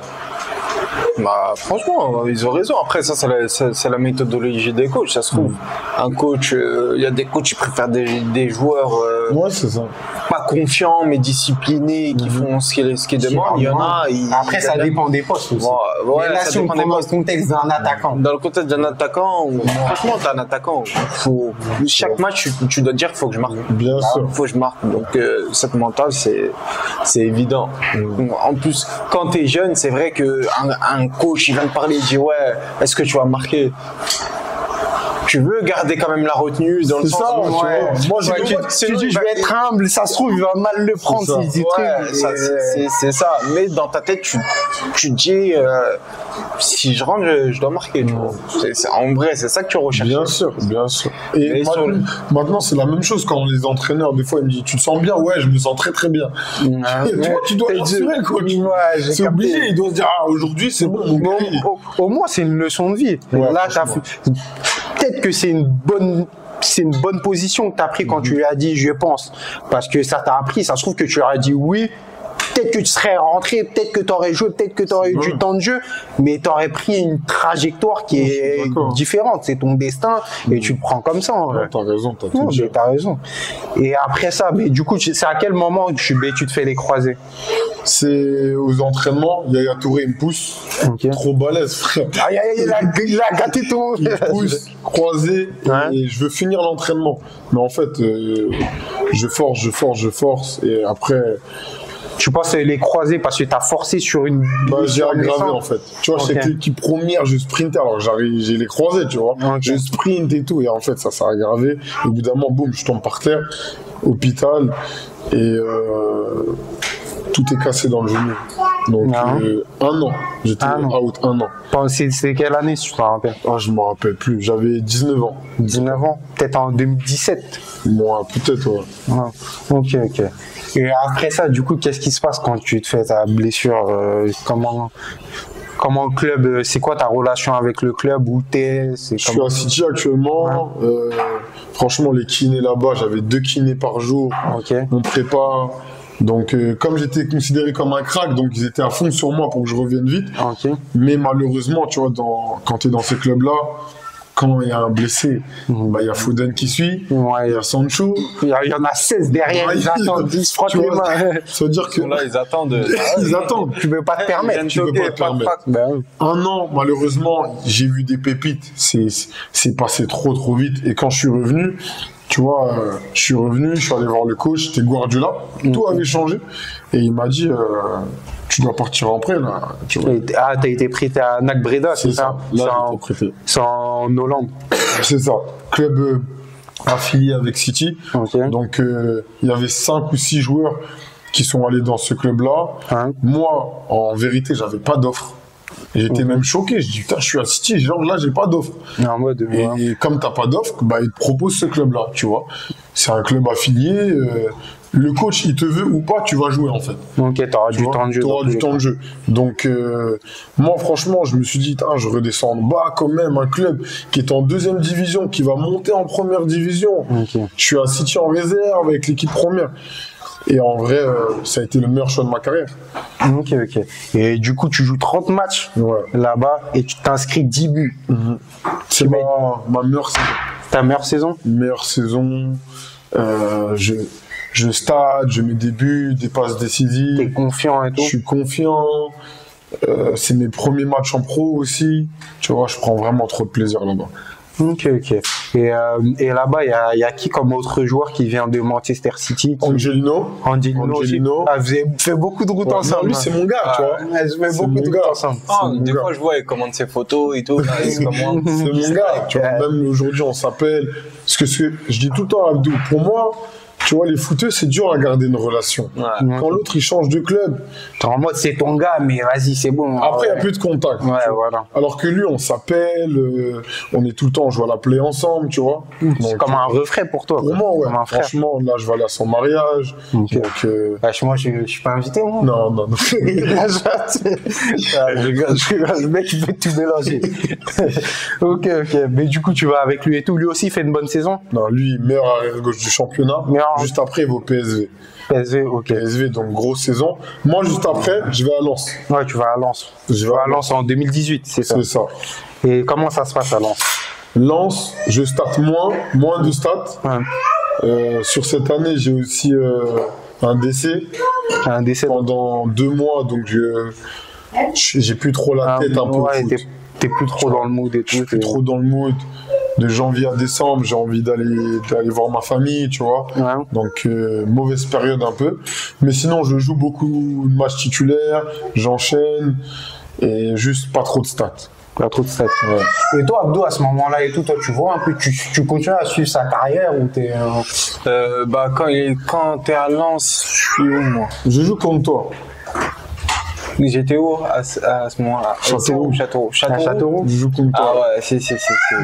Bah, franchement, ils ont raison. Après, ça, c'est la méthodologie des coachs. Ça se trouve, un coach, il y a des coachs qui préfèrent des joueurs ouais, c'est ça. pas pas confiants mais disciplinés, qui font ce qu'ils demandent. Il y en a. Après, ça dépend des postes aussi. Ouais, mais là, ça si on dépend prend des dans le postes. contexte d'un attaquant. Dans le contexte d'un attaquant, franchement, t'es un attaquant. Chaque match, tu dois te dire, faut que je marque. Bien sûr. Faut que je marque. Donc, cette mentale, c'est évident. En plus, quand t'es jeune, c'est vrai que un coach, il vient te parler, il dit, ouais, est-ce que tu vas marquer? Tu veux garder quand même la retenue dans le C'est sens ça, où, tu vois. Moi, j'ai Tu dis, je vais être humble, ça se trouve, il va mal le prendre, C'est ça. ces trucs. c'est ça. Mais dans ta tête, tu te dis, si je rentre, je dois marquer. Tu vois. En vrai, c'est ça que tu recherches. Bien sûr, bien sûr. Et Mais maintenant, c'est la même chose quand les entraîneurs, des fois, ils me disent, tu te sens bien? Ouais, je me sens très très bien. Et toi, tu dois rassurer le coach. C'est obligé, il doit se dire, ah, aujourd'hui, c'est bon. Au moins, c'est une leçon de vie. Ouais, Là, franchement. peut-être que c'est une bonne position que tu as pris quand tu lui as dit je pense. Parce que ça t'a appris, ça se trouve que tu lui as dit oui. Peut-être que tu serais rentré, peut-être que tu aurais joué, peut-être que tu aurais eu du temps de jeu, mais tu aurais pris une trajectoire qui est différente. C'est ton destin et tu le prends comme ça. En vrai. T'as raison, t'as tout dit. T'as raison. Et après ça, mais du coup, c'est à quel moment que tu te fais les croisés? C'est aux entraînements, Yaya Touré, il me pousse. Ok. Trop balèze, frère. Il a gâté ton. Il me pousse, croisé, Ouais. et je veux finir l'entraînement. Mais en fait, je force, et après, Tu penses les croisés parce que tu as forcé sur une. j'ai aggravé en fait. Tu vois, Ok. j'étais l'équipe première, je sprintais, alors j'ai les croisés, tu vois. Ok. Je sprint et tout, et en fait, ça s'est aggravé. Et au bout d'un moment, boum, je tombe par terre, hôpital, et tout est cassé dans le genou. Donc, Ah. 1 an. J'étais Un an. out 1 an. C'est quelle année, si tu te rappelles? Ah, je me rappelle plus. J'avais 19 ans. 19 ans? Peut-être en 2017. Moi, peut-être, ouais. Ouais. Ok. Et après ça, du coup, qu'est-ce qui se passe quand tu te fais ta blessure? Comment le club, c'est quoi ta relation avec le club? Où t'es? Je suis à City actuellement. Franchement, les kinés là-bas, j'avais 2 kinés par jour. Ok. Mon prépa. Donc, comme j'étais considéré comme un crack, donc ils étaient à fond sur moi pour que je revienne vite. Ok. Mais malheureusement, tu vois, quand tu es dans ces clubs-là, quand il y a un blessé, il y a Foden qui suit, Ouais. il y a Sancho. Il y en a 16 derrière, Ouais, ils attendent, ils se frottent tu les vois, mains. Ça veut dire que Là, ils attendent. ils attendent. Tu peux pas te permettre. Tu peux pas te permettre. Ben oui. 1 an, malheureusement, j'ai vu des pépites. C'est passé trop vite. Et quand je suis revenu, tu vois, je suis allé voir le coach, c'était Guardiola. Tout avait changé. Et il m'a dit, tu dois partir en prêt, là. Tu vois. Ah, t'as été prêté à NAC Breda, c'est ça? Là, C'est j'étais prêté. c'est en Hollande. C'est ça. Club affilié avec City. Ok. Donc, il y avait 5 ou 6 joueurs qui sont allés dans ce club-là. Hein. Moi, en vérité, j'avais pas d'offre. Et j'étais même choqué. Je dis, putain, je suis à City, genre là, j'ai pas d'offre. En mode, Et comme t'as pas d'offre, ils te proposent ce club-là, tu vois. C'est un club affilié. Le coach, il te veut ou pas, tu vas jouer en fait. ok, t'auras Tu du vois, temps de jeu. t'auras du temps de jeu. Donc, moi, franchement, je me suis dit, je redescends en bas quand même. Un club qui est en 2e division, qui va monter en 1re division. Ok. Je suis à City en réserve avec l'équipe première. Et en vrai, ça a été le meilleur choix de ma carrière. Ok. Et du coup, tu joues 30 matchs Ouais. là-bas et tu t'inscris 10 buts. C'est ma meilleure saison. Ta meilleure saison? Meilleure saison. Je stade, je mets des buts, des passes T'es décisives. confiant et tout? Je suis confiant. C'est mes premiers matchs en pro aussi. Tu vois, je prends vraiment trop de plaisir là-bas. Ok. Et là-bas, il y a qui comme autre joueur qui vient de Manchester City? Angelino. Angelino. Ah, vous avez fait beaucoup de routes Ouais, ensemble. non, lui, c'est mon gars, tu vois. Ouais, je fais C'est beaucoup mon de gars. routes ensemble. Des fois, je vois, il commande ses photos et tout. Là, il commande. C'est mon gars, tu vois. Même aujourd'hui, on s'appelle. Parce que je dis tout le temps à Abdou, pour moi, tu vois, les footeux, c'est dur à garder une relation. Ouais. Quand l'autre, il change de club, T'es en mode, c'est ton gars, mais vas-y, c'est bon. après, il n'y a plus de contact. Ouais, tu vois. voilà. Alors que lui, on s'appelle, on est tout le temps, on joue à la play ensemble, tu vois. C'est Donc, comme un refrain pour toi. pour quoi. moi, ouais. Comme un frère. Franchement, là, je vais aller à son mariage. Ok. Donc, Moi, je suis pas invité, moi. non. Je rigole, le mec, il fait tout mélanger. ok. Mais du coup, tu vas avec lui et tout. Lui aussi, il fait une bonne saison. Non, lui, meilleur arrière gauche du championnat. Meilleur- Juste après, il va au PSV. PSV, ok. PSV, donc grosse saison. Moi, juste après, je vais à Lens. Ouais, tu vas à Lens. Je Tu vais vas à à Lens en 2018, c'est ça. C'est ça. Et comment ça se passe à Lens? Lens, je starte moins de stats. Ouais. Sur cette année, j'ai aussi un décès Un décès. pendant 2 mois, donc j'ai plus trop la tête un peu au ouais, foot. t'es plus trop dans le mood et tout. Je suis plus trop dans le mood. De janvier à décembre, j'ai envie d'aller voir ma famille, tu vois. Ouais. Donc, mauvaise période un peu. Mais sinon, je joue beaucoup de matchs titulaires, j'enchaîne, et juste pas trop de stats. Pas trop de stats. Ouais. Et toi, Abdou, à ce moment-là et tout, toi, tu vois un peu, tu continues à suivre sa carrière ou t'es. Bah, quand t'es à Lens, je suis où, moi? Je joue contre toi. J'étais où à ce moment-là? Châteauroux. Châteauroux. À Châteauroux. Je joue contre Ah toi. ouais, si.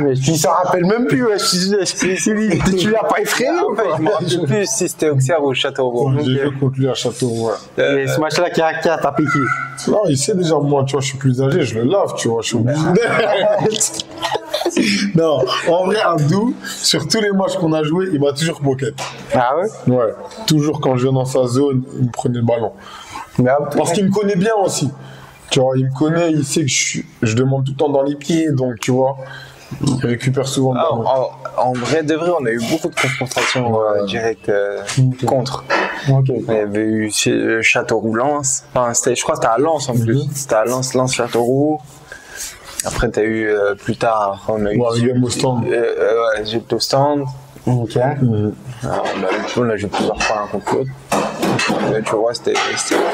Mais tu s'en rappelles même plus, ouais. Tu l'as pas effrayé En ou fait, quoi? je me rappelle plus si c'était Auxerre ou Châteauroux. J'ai joué contre lui à Châteauroux. Ouais. Et ce match-là, qui a tapé qui? Non, il sait déjà, moi, tu vois, je suis plus âgé, je le lave, tu vois, je suis obligé. Non, en vrai, Abdou, sur tous les matchs qu'on a joués, il m'a toujours pocket. Ah ouais? Ouais, toujours quand je viens dans sa zone, il me prenait le ballon. Mais Abdou, Parce qu'il me connaît bien aussi. Tu vois, il me connaît, il sait que je demande tout le temps dans les pieds, donc tu vois, il récupère souvent le ballon. En vrai de vrai, on a eu beaucoup de confrontations directes contre. Ok. Il y avait eu Châteauroux-Lens. Enfin, je crois que c'était à Lens en plus. C'était à Lens-Châteauroux. Après, t'as eu plus tard, on a eu. Game au stand. Ouais, j'étais au stand. Ok. Alors, on a joué plusieurs fois l'un contre l'autre. Mais tu vois,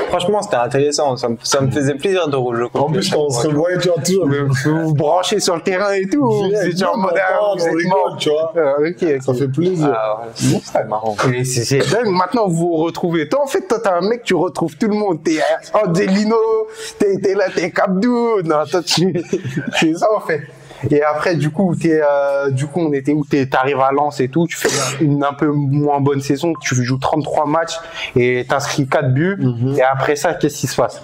franchement, c'était intéressant. Ça me faisait plaisir de rejouer contre En plus, quand on se revoyait, tu vois, toujours. Vous vous branchez sur le terrain et tout. Vous étiez en mode. on rigole, tu vois. Ok. Ça fait plaisir. Ah, ouais, c'est marrant. Et c'est dingue, maintenant vous vous retrouvez. Toi, en fait, toi, t'es un mec, tu retrouves tout le monde. T'es Angelino, t'es là, t'es Kabdou. Non, toi, tu es ça, en fait. Et après, du coup, on était où? T'arrives à Lens et tout, tu fais une un peu moins bonne saison, tu joues 33 matchs et t'inscris 4 buts. Et après ça, qu'est-ce qui se passe?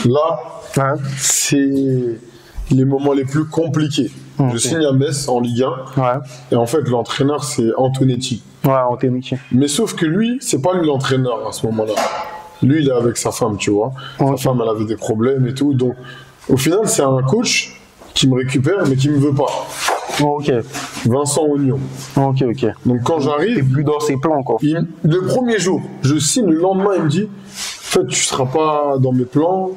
Là, Hein? c'est les moments les plus compliqués. Je signe à Metz en Ligue 1, Ouais. et en fait, l'entraîneur, c'est Antonetti. Ouais, on t'est niqué. Mais sauf que lui, c'est pas lui l'entraîneur à ce moment-là. Lui, il est avec sa femme, tu vois. Ok. Sa femme, elle avait des problèmes et tout. Donc, au final, c'est un coach qui me récupère, mais qui me veut pas. Ok. Vincent Oignon. Ok. Donc, quand T'es j'arrive, plus dans ses plans, quoi. le premier jour, je signe, le lendemain, il me dit, en fait, tu seras pas dans mes plans,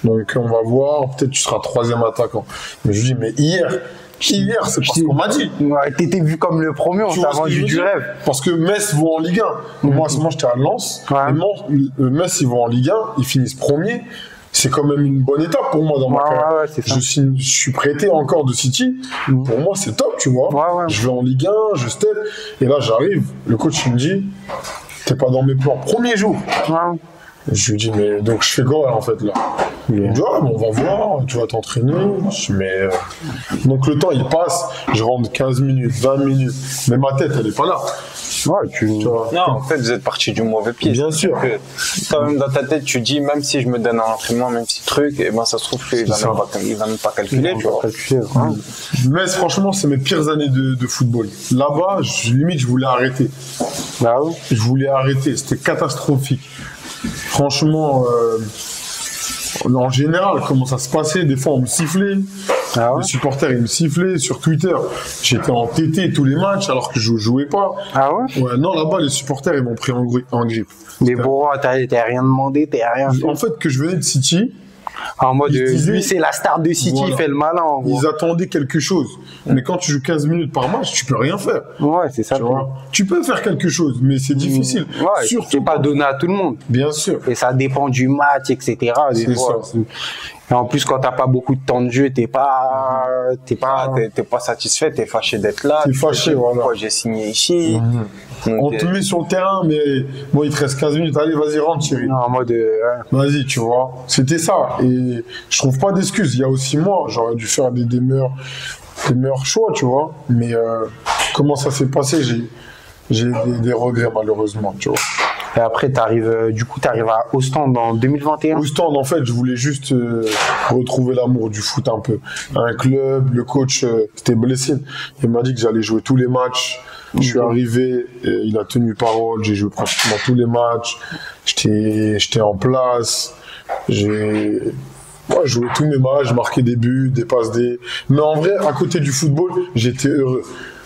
donc on va voir, peut-être tu seras 3e attaquant. Mais je lui dis, mais hier, c'est parce qu'on m'a dit. Ouais, t'étais vu comme le premier, on Tu t'a vois ce que je vendu veux du dire rêve. Parce que Metz vont en Ligue 1. Moi, à ce moment, j'étais à Lens. Ouais. Et Metz, ils vont en Ligue 1, ils finissent premier. C'est quand même une bonne étape pour moi dans ma carrière. Ouais, c'est ça. Je suis prêté encore de City. Pour moi, c'est top, tu vois. Ouais. Je vais en Ligue 1, je step. Et là, j'arrive. Le coach, il me dit, t'es pas dans mes plans. Premier jour. Ouais. Je lui dis, mais donc je fais quoi en fait là? Il me dit, ah, bon, on va voir, tu vas t'entraîner. Je dis, mais. Donc le temps il passe, je rentre 15 minutes, 20 minutes, mais ma tête elle est pas là. Ouais, tu vois. Non, en fait, vous êtes parti du mauvais pied. Bien sûr. Toi-même dans ta tête, tu dis, même si je me donne un entraînement, même si truc, et ben ça se trouve qu'il va même pas calculer, tu vois. Mais franchement, c'est mes pires années de football. Là-bas, limite, je voulais arrêter. Bah oui. Je voulais arrêter, c'était catastrophique. Franchement, en général, comment ça se passait? Des fois, on me sifflait. Ah ouais? Les supporters, ils me sifflaient sur Twitter. J'étais en TT tous les matchs alors que je jouais pas. Ah ouais? Ouais, non, là-bas, les supporters, ils m'ont pris en grippe. Mais bon, t'as rien demandé, t'as rien fait. En fait, que je venais de City, En mode, ils disaient- lui, c'est la star de City, Voilà. il fait le malin, en gros. ils attendaient quelque chose. Mais quand tu joues 15 minutes par match, tu peux rien faire. Ouais, c'est ça. Tu vois. Tu peux faire quelque chose, mais c'est difficile. Ouais, Surtout c'est pas donné à tout le monde. Bien sûr. Et ça dépend du match, etc. Des C'est fois, ça. Et en plus, quand t'as pas beaucoup de temps de jeu, t'es pas. T'es pas satisfait, t'es fâché d'être là. T'es fâché, Tu te dis, voilà. pourquoi j'ai signé ici. Donc, On te met sur le terrain, mais bon, il te reste 15 minutes. Allez, vas-y, rentre, Thierry. En mode. Vas-y, tu vois. C'était ça. Et je trouve pas d'excuses. Il y a aussi moi, j'aurais dû faire des meilleurs choix, tu vois. Mais comment ça s'est passé, j'ai des regrets, malheureusement, tu vois. Et après, t'arrives à Ostende en 2021. Au stand, en fait, je voulais juste retrouver l'amour du foot un peu. Un club, le coach était blessé. Il m'a dit que j'allais jouer tous les matchs. Je suis arrivé, il a tenu parole, j'ai joué pratiquement tous les matchs. J'étais en place. J'ai joué tous mes matchs, marqué des buts, des passes des. Mais en vrai, à côté du football, j'étais heureux.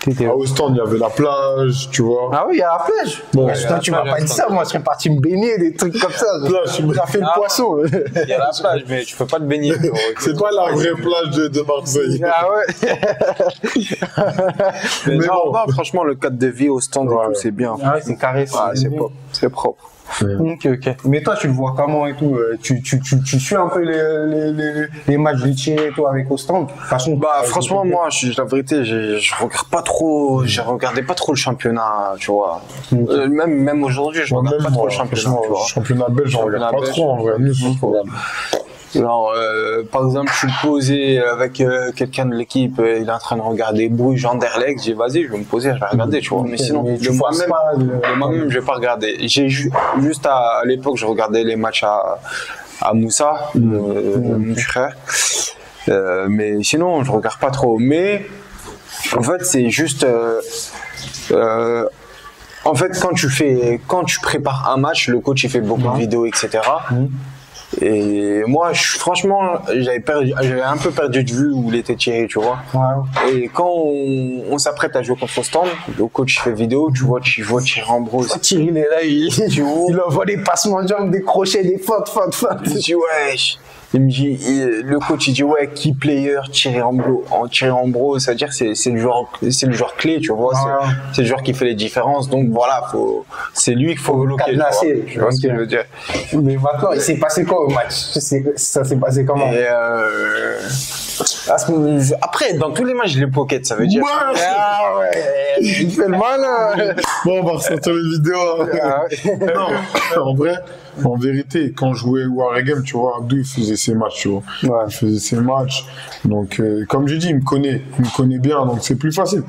À Ostende, il y avait la plage, tu vois. Ah oui, il y a la plage. Bon, Ouais, toi, tu m'as pas dit ça, moi je serais parti me baigner, des trucs comme ça. J'ai fait le poisson. Il y a la plage, mais tu peux pas te baigner. C'est pas la vraie plage de Marseille. Ah ouais. Mais Mais non, bon. non, franchement, le cadre de vie au stand et Ouais. tout, c'est bien. Ah ouais, c'est carré. C'est propre. C'est propre. Ok. Mais toi, tu le vois comment et tout tu suis un peu les matchs de tir et tout avec Ostende. De toute façon, Bah, franchement, moi, la vérité, je regarde pas trop, j'ai regardé pas trop le championnat, tu vois. Même aujourd'hui, je regarde pas trop le championnat, tu vois. Championnat belge, j'en regarde Championnat pas belge. trop, en vrai. Nous, je regarde. Alors, par exemple, je suis posé avec quelqu'un de l'équipe, il est en train de regarder Bruges-Anderlecht, j'ai dit, vas-y, je vais me poser, je vais regarder, tu vois. Mais sinon, mais tu de forces moi-même, pas de moi-même, je vais pas regarder. Juste à l'époque, je regardais les matchs à Moussa, mon frère. Mais sinon, je regarde pas trop. Mais, en fait, c'est juste, en fait, quand tu prépares un match, le coach, il fait beaucoup de vidéos, etc. Et moi, franchement, j'avais un peu perdu de vue où il était tiré, tu vois. Ouais. Et quand on s'apprête à jouer contre Ostende, le coach fait vidéo, tu vois tirer en brousse. Thierry, il est là, il envoie des passements de jambes, des crochets, des fautes. Je dis, wesh. Il me dit, le coach, il dit, ouais, key player, tirer en bro, c'est-à-dire, c'est le joueur clé, tu vois, c'est le joueur qui fait les différences, donc voilà, c'est lui qu'il faut bloquer, tu vois ce que je veux dire. Mais maintenant, il s'est passé quoi au match? Ça s'est passé comment? Et après, dans tous les matchs, je les pocket, ça veut dire. Ouais. Ah ouais, il fait le mal. Bon, on va ressortir les vidéos. Non, en vrai, en vérité, quand je jouais Waregem, tu vois, Abdou, il faisait ses matchs, tu vois. Ouais. Il faisait ses matchs. Donc, comme j'ai dit, il me connaît bien, donc c'est plus facile.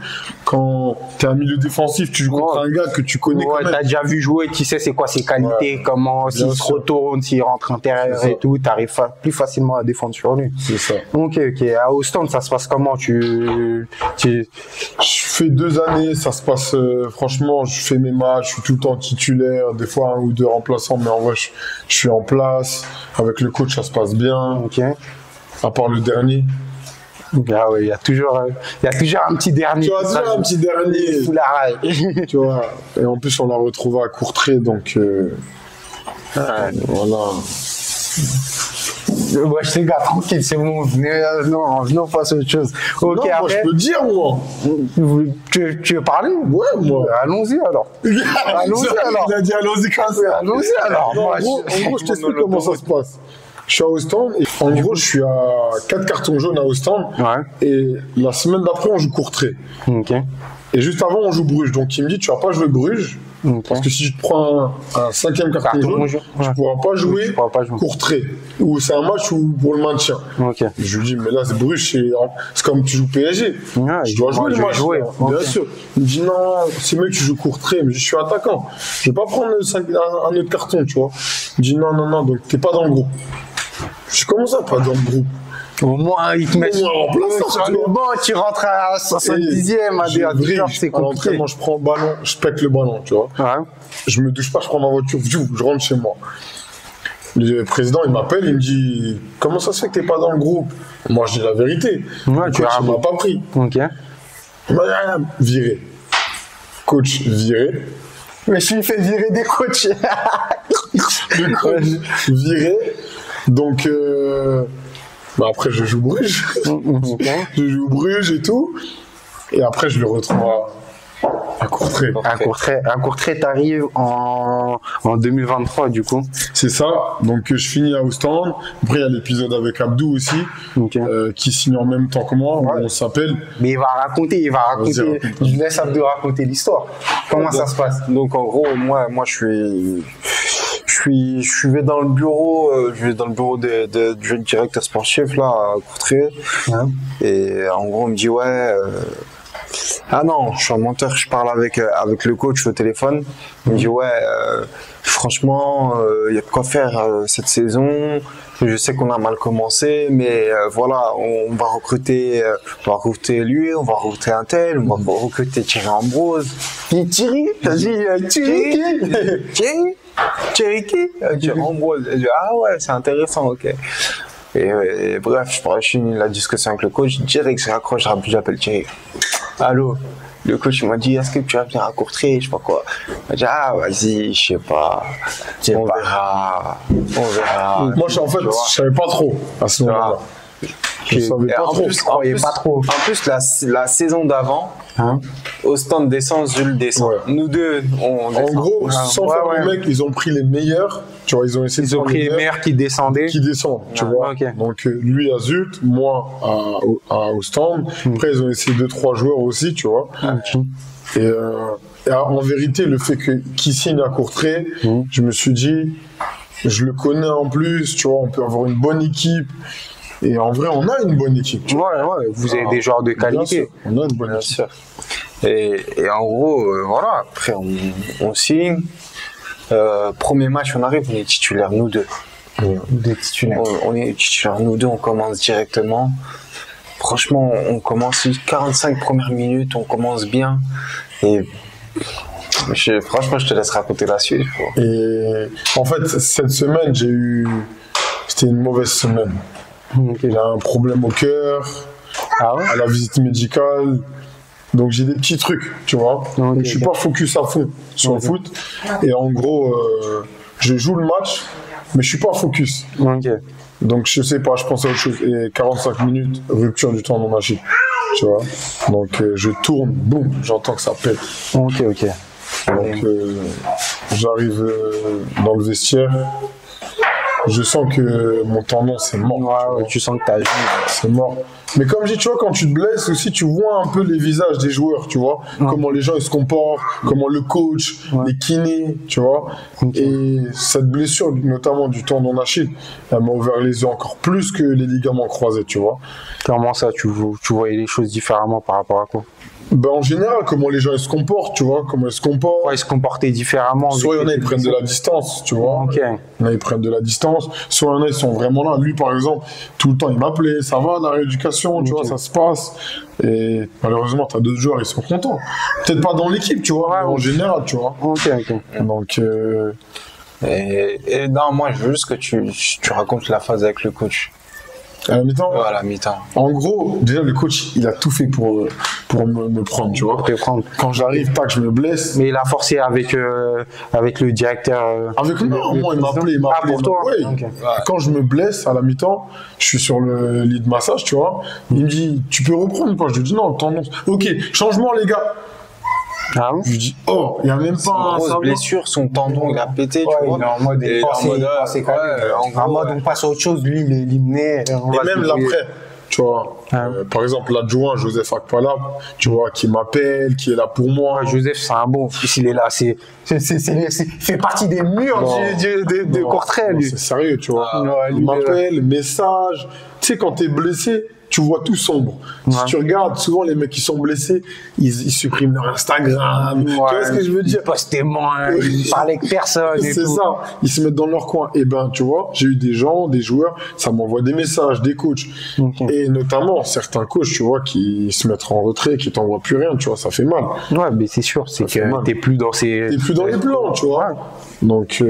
Quand t'es un milieu défensif, tu joues contre un gars que tu connais quand Ouais, même. t'as déjà vu jouer, tu sais c'est quoi ses qualités, comment, s'il se sûr. retourne, s'il rentre intérieur C'est et ça. tout, t'arrives plus facilement à défendre sur lui. C'est ça. Ok. À Ostende, ça se passe comment? Je fais 2 années, ça se passe, franchement, je fais mes matchs, je suis tout le temps titulaire, des fois 1 ou 2 remplaçants, mais en vrai, je suis en place. Avec le coach, ça se passe bien, Ok. à part le dernier. Ah ouais, il y a toujours un petit dernier. Tu vois, toujours un petit dernier. Sous la raille. Tu vois, et en plus, on l'a retrouvé à Courtrai, donc voilà. Moi, je sais, gars, tranquille, c'est bon, venez, on fasse autre chose. Ok, Non, moi, après, je peux dire, moi. tu veux parler? Ouais, moi. Allons-y alors. Allons-y alors. Il a dit allons-y comme ça. Allons-y alors. Non, Moi, en gros, je t'explique comment ça se passe. Je suis à Ostende et en gros, je suis à 4 cartons jaunes à Ostende. Ouais. Et la semaine d'après, on joue Courtrai. Ok. Et juste avant, on joue Bruges. Donc, il me dit, tu vas pas jouer Bruges. Parce que si tu te prends un 5e carton jaune, tu ouais. pourras pas jouer Tu pourras pas jouer. Courtrai. Ou c'est un match pour le maintien. Ok. Je lui dis, mais là, c'est Bruges, c'est comme tu joues PSG. Ouais, je dois jouer moi, le je vais match. jouer. Là. Ok. Bien sûr. Il me dit, non, c'est mieux que tu joues Courtrai. Mais je suis attaquant. Je vais pas prendre un autre carton, tu vois. Il me dit, non, donc t'es pas dans le groupe. Je dis, comment ça, pas dans le groupe? Au moins, ils te mettent Au moins, en place, sur tu le vois. banc, tu rentres à 70e, à des heures, c'est à compliqué. l'entraînement, je prends le ballon, je pète le ballon, tu vois. Ouais. Je me douche pas, je prends ma voiture, je rentre chez moi. Le président, il m'appelle, il me dit, comment ça se fait que t'es pas dans le groupe? Moi, je dis la vérité. Ouais, Le tu coach, as il m'a pas pris. Ok. Il m'a dit, viré. Coach, viré. Mais je suis fait virer des coachs. Le coach, viré. Donc, après, je joue Bruges. Je joue Bruges et tout. Et après, je le retrouve à Courtrai. À Courtrai, t'arrives en 2023, du coup. C'est ça. Donc, je finis à Ostende. Après, il y a l'épisode avec Abdou aussi, Ok. qui signe en même temps que moi. Ouais. On s'appelle. Mais il va raconter. Vas-y, raconte. Je laisse Abdou raconter l'histoire. Comment ça se passe? Donc en gros, moi je vais dans le bureau, du directeur sportif là à Courtrai. Ouais. Et en gros, on me dit ouais. Ah non, je suis un menteur, je parle avec le coach au téléphone. Il me dit ouais, franchement, il y a de quoi faire cette saison. Je sais qu'on a mal commencé, mais voilà, on va recruter lui, on va recruter un tel, on va recruter Thierry Ambrose. Thierry, t'as dit Thierry Ambrose. Je dis, ah ouais, c'est intéressant, ok. Et bref, je finis la discussion avec le coach, direct je raccroche, j'appelle Thierry. allô. Le coach m'a dit, est-ce que tu vas venir à Courtrai? Je sais pas quoi. Il m'a dit, ah, vas-y, je sais pas. On verra. Moi, en fait, je savais pas trop à ce moment-là. Je savais pas trop. Je croyais pas trop. En plus, la saison d'avant, au stand d'essence, Jules descend. Ouais. Nous deux, on descend. En gros, sans faire les mecs, ils ont pris les meilleurs. Tu vois, ils ont essayé Ils ont pris les meilleurs qui descendaient. Qui descendent, tu vois. Okay. Donc, lui à Zult, moi au stand. Après, ils ont essayé 2-3 joueurs aussi, tu vois. Et en vérité, le fait qu'il signe à Courtrai, je me suis dit, je le connais en plus, tu vois, on peut avoir une bonne équipe. Et en vrai, on a une bonne équipe. Tu vois. Ouais, vous avez des joueurs de qualité. On a une bonne équipe. Sûr. Et en gros, voilà, après, on signe. Premier match, on arrive, on est titulaires, nous deux. Des titulaires. On est titulaires, nous deux, on commence directement. Franchement, on commence les 45 premières minutes, on commence bien. Et franchement, je te laisse raconter la suite. Et en fait, cette semaine, c'était une mauvaise semaine. J'ai un problème au cœur, à la visite médicale. Donc j'ai des petits trucs, tu vois. Donc, je suis pas focus à fond sur le foot. Et en gros, je joue le match, mais je suis pas focus. Donc je sais pas, je pense à autre chose. Et 45 minutes, rupture du tendon d'Achille, tu vois. Donc je tourne, boum, j'entends que ça pète. Donc j'arrive dans le vestiaire. Je sens que mon tendon, c'est mort. Ouais, tu sens que t'as c'est mort. Mais comme je dis, tu vois, quand tu te blesses aussi, tu vois un peu les visages des joueurs, tu vois. Comment les gens ils se comportent, comment le coach, les kinés, tu vois. Et cette blessure, notamment du tendon d'Achille, elle m'a ouvert les yeux encore plus que les ligaments croisés, tu vois. Comment ça, tu voyais les choses différemment par rapport à quoi? Ben, en général, comment les gens ils se comportent, tu vois, comment ils se comportent. Ouais, ils se comportaient différemment. Soit il y en a, ils prennent de la distance, tu vois. Il y en a, ils prennent de la distance. Soit il y en a, ils sont vraiment là. Lui, par exemple, tout le temps, il m'appelait, ça va, la rééducation, tu vois, ça se passe. Et malheureusement, t'as d'autres joueurs, ils sont contents. Peut-être pas dans l'équipe, tu vois, mais en général, tu vois. Donc, et non, moi, je veux juste que tu racontes la phase avec le coach. À la mi-temps? Ouais, à la mi-temps. En gros, déjà, le coach, il a tout fait pour me prendre, tu vois. Quand j'arrive, tac, je me blesse. Mais il a forcé avec le directeur. Avec moi, il m'a appelé. Pour toi? Ouais. Quand je me blesse à la mi-temps, je suis sur le lit de massage, tu vois. Il me dit, tu peux reprendre, quoi. Je lui dis, non, tendon. Ok, changement, les gars. Je lui dis, il n'y a même pas une grosse blessure, son tendon il a pété, tu vois. Il est en mode on passe à autre chose, lui il est éliminé. Et même l'après, tu vois. Par exemple, l'adjoint Joseph Akpala, tu vois, qui m'appelle, qui est là pour moi. Joseph, c'est un bon. Il est là, il fait partie des murs de Courtrai, lui. C'est sérieux, tu vois. Il m'appelle, message. Tu sais, quand t'es blessé, tu vois tout sombre. Si tu regardes, souvent les mecs qui sont blessés, ils suppriment leur Instagram. Tu vois ce que je veux dire? Ils postent moins, ils parlent avec personne. C'est ça. Ils se mettent dans leur coin. Et ben, tu vois, j'ai eu des gens, des joueurs, ça m'envoie des messages, des coachs. Et notamment, certains coachs, tu vois, qui se mettent en retrait, qui t'envoient plus rien, tu vois, ça fait mal. Ouais, mais c'est sûr, c'est que t'es plus dans T'es plus dans les plans, tu vois. Donc,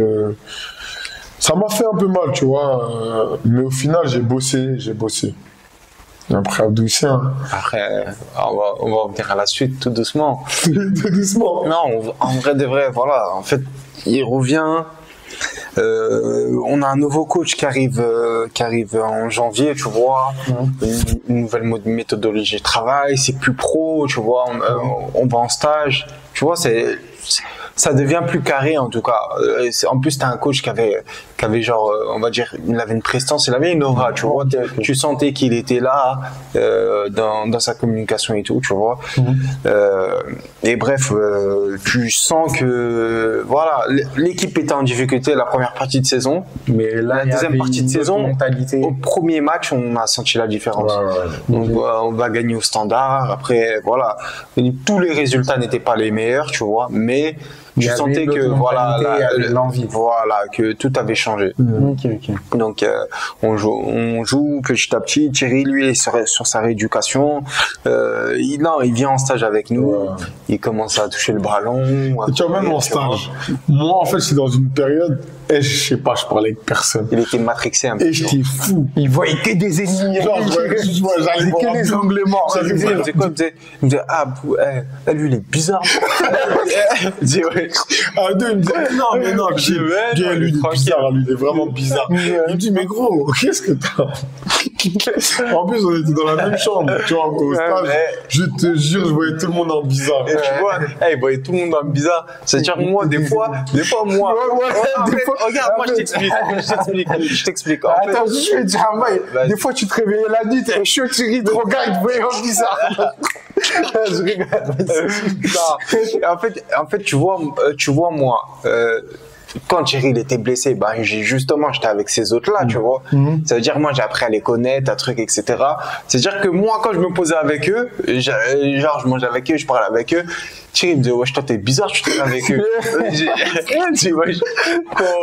ça m'a fait un peu mal, tu vois. Mais au final, j'ai bossé. Après Abdou Hussein. Après, on va revenir à la suite tout doucement. Tout doucement. Non, en vrai de vrai, voilà. En fait, il revient. On a un nouveau coach qui arrive en janvier, tu vois. Une nouvelle méthodologie de travail, c'est plus pro, tu vois. On va en stage, tu vois. Ça devient plus carré en tout cas. En plus, t'as un coach qui avait genre, on va dire, il avait une prestance, il avait une aura, tu vois. Tu sentais qu'il était là dans sa communication et tout, tu vois. Et bref, tu sens que voilà, l'équipe était en difficulté la première partie de saison, mais la deuxième partie de saison, au premier match, on a senti la différence. Donc on va gagner au standard. Après, voilà, tous les résultats n'étaient pas les meilleurs, tu vois, mais tu sentais que l'envie, que tout avait changé. Donc on joue petit à petit. Thierry, lui, est sur sa rééducation. Il vient en stage avec nous. Il commence à toucher le ballon. Et tu vois, même en stage. Moi, en fait, c'est dans une période Et je sais pas, je parlais avec personne. Il était matrixé un peu. Et j'étais fou. Il voyait que des ennemis. Genre, j'allais que les anglais morts. Il me disait quoi? Il me disait, ah, lui, il est bizarre. Je dis, ouais. Un deux, il me disait, non, mais non, Je dis, ouais, bien, lui, il est tranquille. bizarre, lui, il est vraiment bizarre. Il me dit, mais gros, qu'est-ce que t'as? En plus, on était dans la même chambre, tu vois, au stage. mais- Je te jure, je voyais tout le monde en bizarre. Et tu vois, il voyait tout le monde en bizarre. C'est-à-dire, moi, des fois, moi. En fait, regarde, moi, je t'explique. En fait, Attends, je vais te dire un bail. Vas-y. Des fois, tu te réveillais la nuit, t'es chaud, tu ris, ton gars, il te voyait en bizarre. Je rigole. non. En fait, tu vois, moi, quand Thierry il était blessé, justement, j'étais avec ces autres-là, tu vois. Ça veut dire, moi, j'ai appris à les connaître, un truc, etc. C'est-à-dire que moi, quand je me posais avec eux, genre, je mangeais avec eux, je parlais avec eux, Thierry me disait, wesh, toi, t'es bizarre, tu traînes avec eux. J'ai dit, wesh.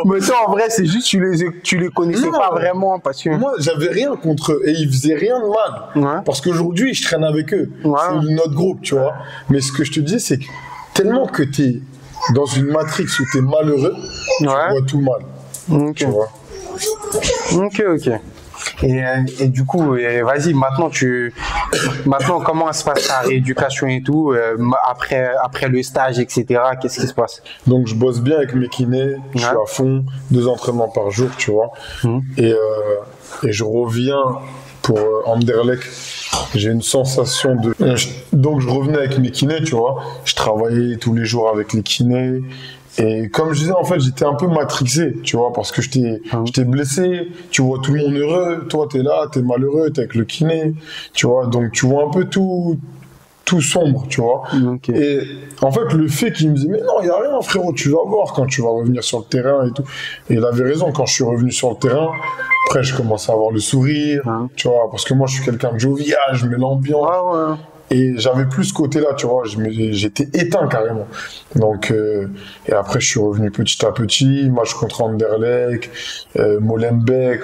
Mais toi, en vrai, c'est juste, tu les connaissais Non. pas vraiment parce que. Moi, j'avais rien contre eux et ils faisaient rien de mal. Ouais. Parce qu'aujourd'hui, je traîne avec eux. Ouais. C'est notre groupe, tu vois. Mais ce que je te dis, c'est que tellement que t'es dans une matrix où t'es malheureux, tu Ouais. vois tout mal. Ok. Tu vois. Ok. Et du coup, vas-y, maintenant, comment se passe ta rééducation et tout, après le stage, etc., qu'est-ce qui se passe? Donc, je bosse bien avec mes kinés, je suis Ouais. à fond, 2 entraînements par jour, tu vois. Et je reviens pour Anderlecht. J'ai une sensation de. Donc, je revenais avec mes kinés, tu vois. Je travaillais tous les jours avec les kinés. Et comme je disais, en fait, j'étais un peu matrixé, tu vois, parce que j'étais blessé, tu vois tout le monde heureux, toi, t'es là, t'es malheureux, t'es avec le kiné, tu vois, donc tu vois un peu tout sombre, tu vois. Ok. Et en fait, le fait qu'il me disait, mais non, il n'y a rien, frérot, tu vas voir quand tu vas revenir sur le terrain et tout. Et il avait raison, quand je suis revenu sur le terrain, après, je commençais à avoir le sourire, tu vois, parce que moi, je suis quelqu'un de jovial, je mets l'ambiance. Ouais. Et j'avais plus ce côté-là, tu vois, j'étais éteint carrément. Donc, et après, je suis revenu petit à petit, match contre Anderlecht, Molenbeek,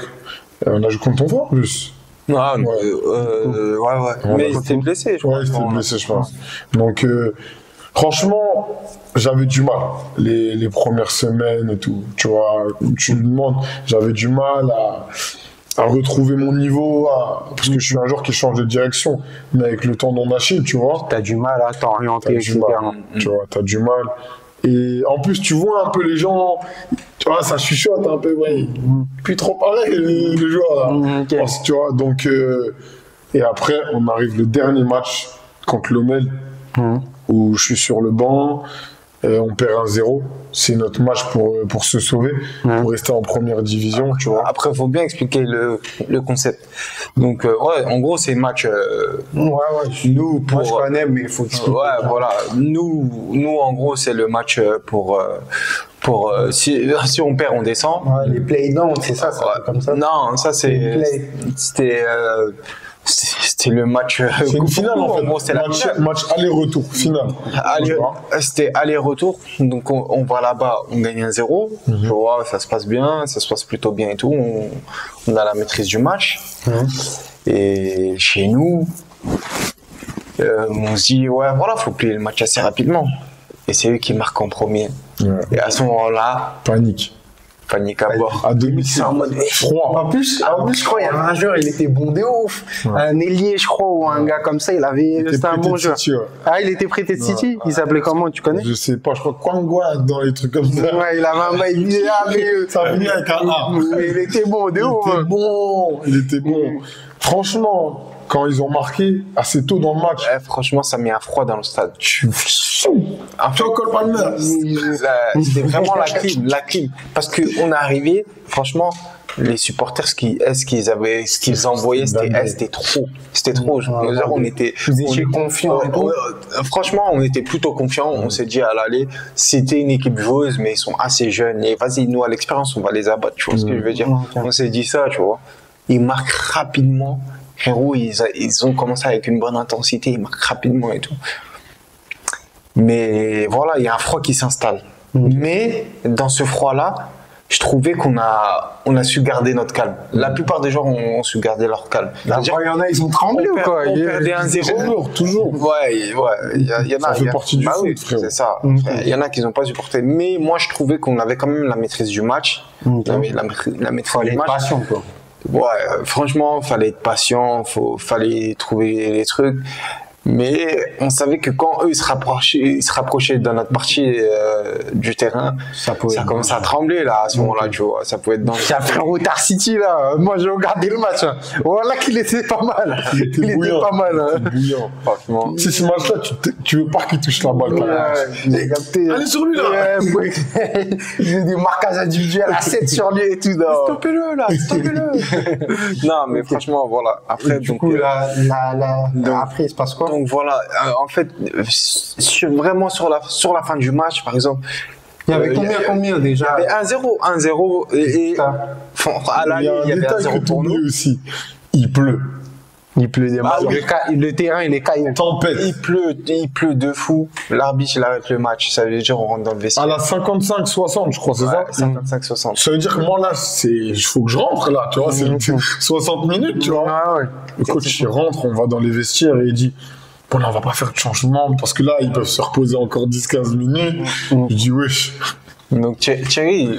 on a joué contre ton frère en plus. Ouais. Mais il Ouais, s'était blessé, je crois. Ouais, il s'était blessé, je pense. Donc, franchement, j'avais du mal les premières semaines et tout. Tu vois, tu me demandes, j'avais du mal à retrouver mon niveau, parce que je suis un joueur qui change de direction, mais avec le tendon d'Achille, tu vois, T'as du mal à t'orienter, t'as du etc. mal, tu vois, t'as du mal. Et en plus, tu vois un peu les gens, tu vois, ça chuchote un peu, ouais, plus trop pareil, le joueur, là. Ok. Tu vois, donc, et après, on arrive le dernier match contre l'Omel, où je suis sur le banc, on perd 1-0. C'est notre match pour se sauver, pour rester en première division, tu vois. Après, il faut bien expliquer le concept. Donc, en gros, c'est match. Ouais. Nous, pour. Moi, je connais, mais il faut expliquer. Ouais, voilà. Nous, en gros, c'est le match pour si on perd, on descend. Ouais, les play-downs, c'est ça, Ouais. comme ça. Non, ça c'était le match. C'est une finale, en fait. En gros, c'était la finale. Match aller-retour, finale. Tu vois. C'était aller-retour, donc on va là-bas, on gagne 1-0, tu vois, ça se passe bien, ça se passe plutôt bien et tout, on a la maîtrise du match. Et chez nous, on se dit, ouais, voilà, faut plier le match assez rapidement. Et c'est eux qui marquent en premier. Ouais. Et à ce moment-là, Panique. panique à bord. À domicile. En mode Froid. En plus, je crois, il y avait un joueur, il était bon de ouf. Un ailier, je crois, ou un gars comme ça, c'était un prêté bon de joueur. City, ouais. Ah, il était prêté de City. Il s'appelait comment, tu connais? Je sais pas, je crois Kwangwa dans les trucs comme ça. Ouais, il avait un bail bizarre, mais Ça finit avec un A. mais il était bon de ouf. Il était bon. Franchement, quand ils ont marqué assez tôt dans le match, Franchement, ça met un froid dans le stade. En fait, Cole Palmer. c'était vraiment la clim. Parce qu'on est arrivé, franchement, les supporters, ce qu'ils envoyaient, c'était trop. C'était trop. On était. Vous étiez confiants et tout. Franchement, on était plutôt confiants. On s'est dit à l'aller, c'était une équipe joueuse, mais ils sont assez jeunes. Et vas-y, nous, à l'expérience, on va les abattre. Tu vois ce que je veux dire? On s'est dit ça, tu vois. Ils marquent rapidement. Frérot, ils ont commencé avec une bonne intensité. Ils marquent rapidement et tout. Mais voilà, il y a un froid qui s'installe. Mais dans ce froid-là, je trouvais qu'on a su garder notre calme. La plupart des joueurs ont su garder leur calme. C'est-à-dire, il y en a, ils ont tremblé ou quoi? On perdait 1-0. Toujours. Ouais, il y en a. Ça fait partie du foot, frérot. C'est ça. Il y en a qui n'ont pas supporté. Mais moi, je trouvais qu'on avait quand même la maîtrise du match. La maîtrise du match. Passion, quoi. Ouais, franchement, fallait être patient, fallait trouver les trucs. Mais on savait que quand eux ils se rapprochaient de notre partie du terrain, ça commençait à trembler là à ce moment-là, tu vois. Ça pouvait être dans. C'est un frérot Tar City là. Moi j'ai regardé le match. Voilà qu'il était pas mal. Il était pas mal. Bouillant. Franchement. Si ce match-là, tu veux pas qu'il touche la balle. J'ai capté. Allez sur lui là. J'ai des marquages individuels à 7 sur lui et tout. Stoppez-le là, stoppez-le. Non mais franchement voilà. Après du coup après il se passe quoi? Donc voilà, en fait, vraiment sur la fin du match, par exemple. Il y avait combien déjà? Il y avait 1-0 et à l'arrivée, il y avait 1-0 pour nous aussi. Il pleut. Il pleut des masses. Le terrain, il est caillou. Tempête. Il pleut de fou. L'arbitre, il arrête le match. Ça veut dire on rentre dans le vestiaire. À la 55-60, je crois, c'est ça? 55-60. Ça veut dire que moi, là, il faut que je rentre, là, tu vois, c'est 60 minutes, tu vois. Ah ouais. Le coach, il rentre, on va dans les vestiaires et il dit, bon, là, on va pas faire de changement parce que là, ils peuvent se reposer encore 10-15 minutes. Je dis, wesh. Donc Thierry,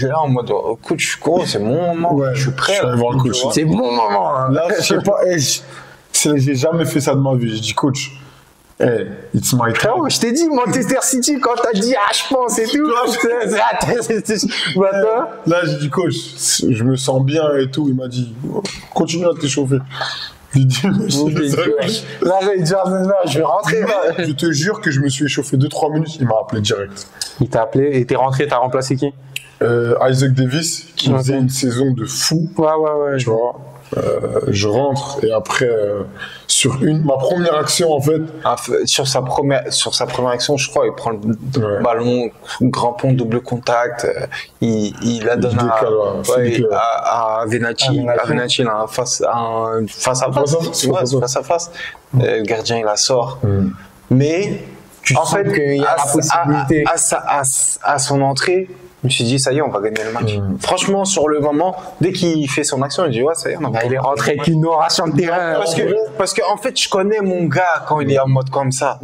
là en mode coach, c'est mon moment, ouais, je suis prêt. Je suis allé voir le coach. C'est mon moment. Hein. Là, je sais pas, j'ai jamais fait ça de ma vie. Je dis coach, it's my time. Frérot, je t'ai dit Manchester City quand t'as dit je pense et tout. Là, j'ai dit coach, je me sens bien et tout. Il m'a dit continue à t'échauffer. J'ai dit, là, j'ai dit, je vais rentrer. Je te jure que je me suis échauffé 2-3 minutes. Il m'a appelé direct. Il t'a appelé et t'es rentré, t'as remplacé qui? Isaac Davis, qui faisait une saison de fou. Ouais. Tu vois, je rentre et après, ma première action, en fait. Sur sa première action, je crois, il prend le ballon, grand pont, double contact. Il la donne à Venati. À Venati, là, face à face. Le gardien, il la sort. Mais, en fait, il y a la possibilité. À son entrée, je me suis dit, ça y est, on va gagner le match. Franchement, sur le moment, dès qu'il fait son action, je dis, ouais, ça y est, il est rentré avec une aura sur le terrain. Parce que, en fait, je connais mon gars quand il est en mode comme ça.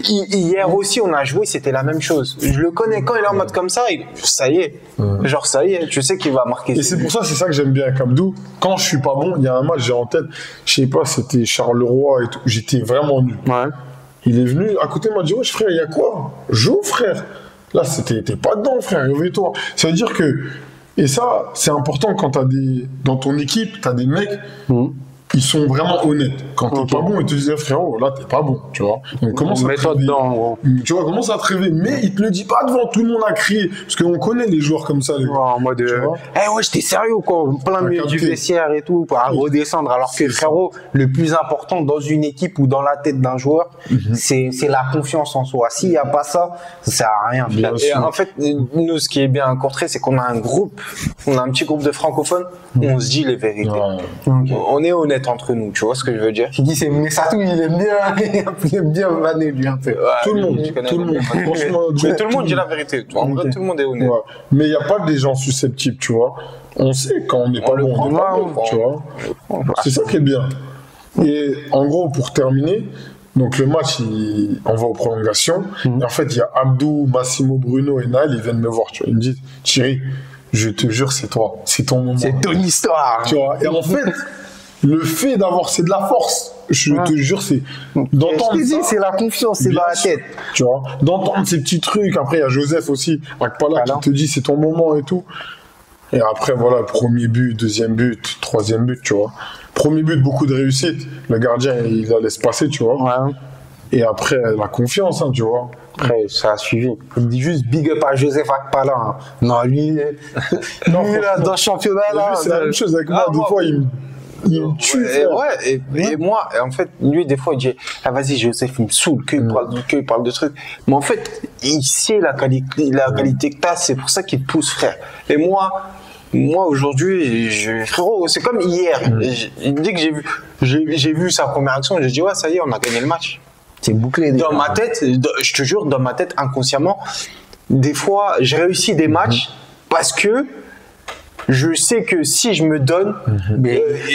Hier aussi, on a joué, c'était la même chose. Je le connais quand il est en mode comme ça, ça y est. Genre, ça y est, tu sais qu'il va marquer. Et c'est pour ça, c'est ça que j'aime bien avec Abdou. Quand je suis pas bon, il y a un match, j'ai en tête, je sais pas, c'était Charleroi et tout. J'étais vraiment nul. Ouais. Il est venu à côté, il m'a dit, wesh, frère, il y a quoi? Joue, frère. Là, t'es pas dedans, frère, réveille-toi. Ça veut dire que, et ça, c'est important quand dans ton équipe, t'as des mecs, ils sont vraiment honnêtes. Quand t'es pas bon, ils te disent, frérot, là, t'es pas bon, tu vois. Donc, commence à mets-toi dedans, gros. Tu vois, commence à te réveiller. Mais il te le dit pas devant tout le monde à crier. Parce qu'on connaît les joueurs comme ça, les gars. En mode, ouais, j'étais sérieux, quoi. Plein milieu du vestiaire et tout, pour redescendre. Alors que, frérot, le plus important dans une équipe ou dans la tête d'un joueur, c'est la confiance en soi. S'il y a pas ça, ça sert à rien. Et en fait, nous, ce qui est bien à Courtrai, c'est qu'on a un petit groupe de francophones où on se dit les vérités. On est honnête entre nous, tu vois ce que je veux dire? Qui dit c'est Messatou, il aime bien vanner lui un peu. Tout le monde. Franchement, mais tout le monde dit la vérité. En vrai, tout le monde est honnête. Ouais. Mais il n'y a pas des gens susceptibles, tu vois. On sait quand on n'est pas bon, on n'est pas bon, tu vois. C'est ça qui est bien. Et en gros, pour terminer, donc le match, on va aux prolongations. Et en fait, il y a Abdou, Massimo, Bruno et Naël, ils viennent me voir, tu vois. Ils me disent, Thierry, je te jure, c'est toi. C'est ton moment. C'est ton histoire. Tu vois. Et en fait, le fait d'avoir, c'est de la force. Je te jure, c'est d'entendre ça. C'est la confiance, c'est dans la tête. Tu vois, d'entendre ces petits trucs. Après, il y a Joseph aussi, qui te dit c'est ton moment et tout. Et après, voilà, premier but, deuxième but, troisième but, tu vois. Premier but, beaucoup de réussite. Le gardien, il la laisse passer, tu vois. Ouais. Et après, la confiance, hein, tu vois. Après, ça a suivi. Il dit juste big up à Joseph Akpala. Hein. Non, lui là, dans le championnat, là. C'est la même chose avec moi. Des fois, il me tue. Et moi, en fait, lui, des fois, il dit, vas-y, Joseph, il me saoule, qu'il parle de trucs. Mais en fait, il sait la qualité que t'as, c'est pour ça qu'il te pousse, frère. Et moi, aujourd'hui, frérot, c'est comme hier. Dès que j'ai vu sa première action, j'ai dit, ouais, ça y est, on a gagné le match. C'est bouclé. Dans ma tête, je te jure, dans ma tête, inconsciemment, des fois, j'ai réussi des matchs parce que je sais que si je me donne,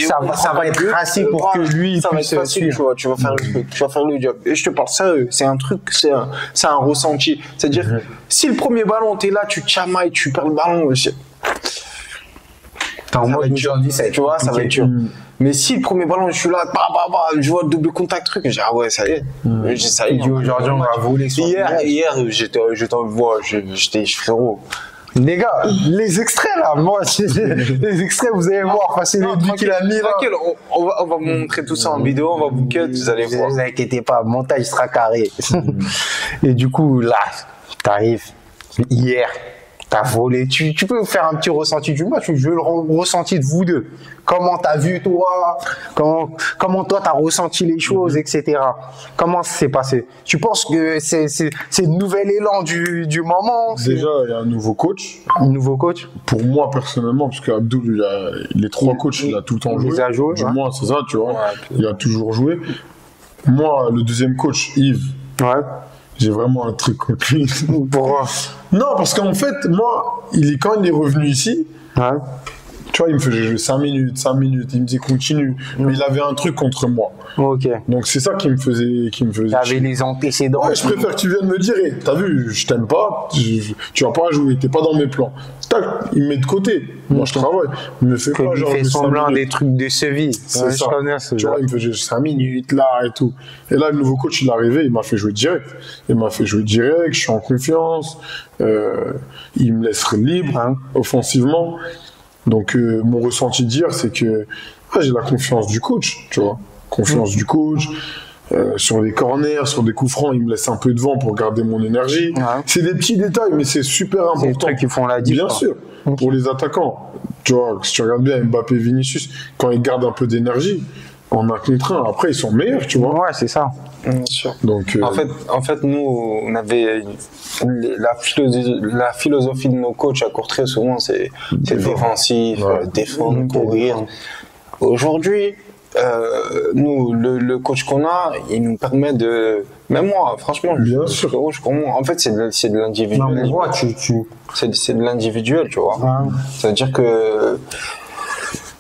ça va être facile pour que lui ça va puisse être facile, tu vois, tu vas faire le truc, tu vas faire le job. Et je te parle sérieux, c'est un truc, c'est un ressenti. C'est-à-dire, si le premier ballon, t'es là, tu chamailles, tu perds le ballon, en mode tu vois, ça va être dur. Mais si le premier ballon, je suis là, je vois le double contact truc, je dis ah ouais, ça y est. Ça y est. Aujourd'hui, on va voler sur Hier, j'étais en voix, j'étais frérot. Les gars, les extraits là, moi, les extraits, vous allez voir, c'est le but qu'il a mis là. Tranquille, on va vous montrer tout ça en vidéo, on va vous cut, vous allez voir. Ne vous inquiétez pas, montage sera carré. Et du coup, là, t'arrives hier. T'as volé. Tu peux faire un petit ressenti du match. Je veux le ressenti de vous deux. Comment t'as vu toi? Comment toi t'as ressenti les choses, etc. Comment ça s'est passé? Tu penses que c'est le nouvel élan du moment? Déjà, il y a un nouveau coach. Un nouveau coach? Pour moi, personnellement, parce qu'Abdoul, les 3 coachs, il a tout le temps joué. Il les a joués, du moins, c'est ça, tu vois. Il a toujours joué. Moi, le deuxième coach, Yves. Ouais. J'ai vraiment un truc contre lui. Pourquoi? Non, parce qu'en fait, moi, quand il est revenu ici, ouais. Tu vois, il me faisait jouer 5 minutes, il me disait continue. Mais il avait un truc contre moi. Ok. Donc c'est ça qui me faisait. T'avais les antécédents. Ouais, je préfère que tu viennes me dire, hey, t'as vu, je t'aime pas, tu vas pas jouer, t'es pas dans mes plans. Tac, il me met de côté. Moi, je travaille. Il me fait pas genre. Il fait semblant des trucs de Séville. C'est ça. Tu vois, il me faisait 5 minutes là et tout. Et là, le nouveau coach, il est arrivé, il m'a fait jouer direct. Je suis en confiance. Il me laisse libre, offensivement. Donc, mon ressenti d'hier, c'est que j'ai la confiance du coach, tu vois. Confiance du coach. Sur les corners, sur des coups francs, il me laisse un peu de vent pour garder mon énergie. Ouais. C'est des petits détails, mais c'est super important. C'est des trucs qui font la différence. Bien sûr, pour les attaquants. Tu vois, si tu regardes bien Mbappé, Vinicius, quand ils gardent un peu d'énergie, en un contre un, après, ils sont meilleurs, tu vois. Ouais, c'est ça. Bien sûr. Donc, en fait, nous, on avait la philosophie de nos coachs à Courtrai, souvent, c'est défensif, défendre, courir. Aujourd'hui, nous, le coach qu'on a, il nous permet de. Même moi, franchement, bien sûr. En fait, c'est de l'individuel. Non, mais moi, c'est de l'individuel, tu vois. Ouais.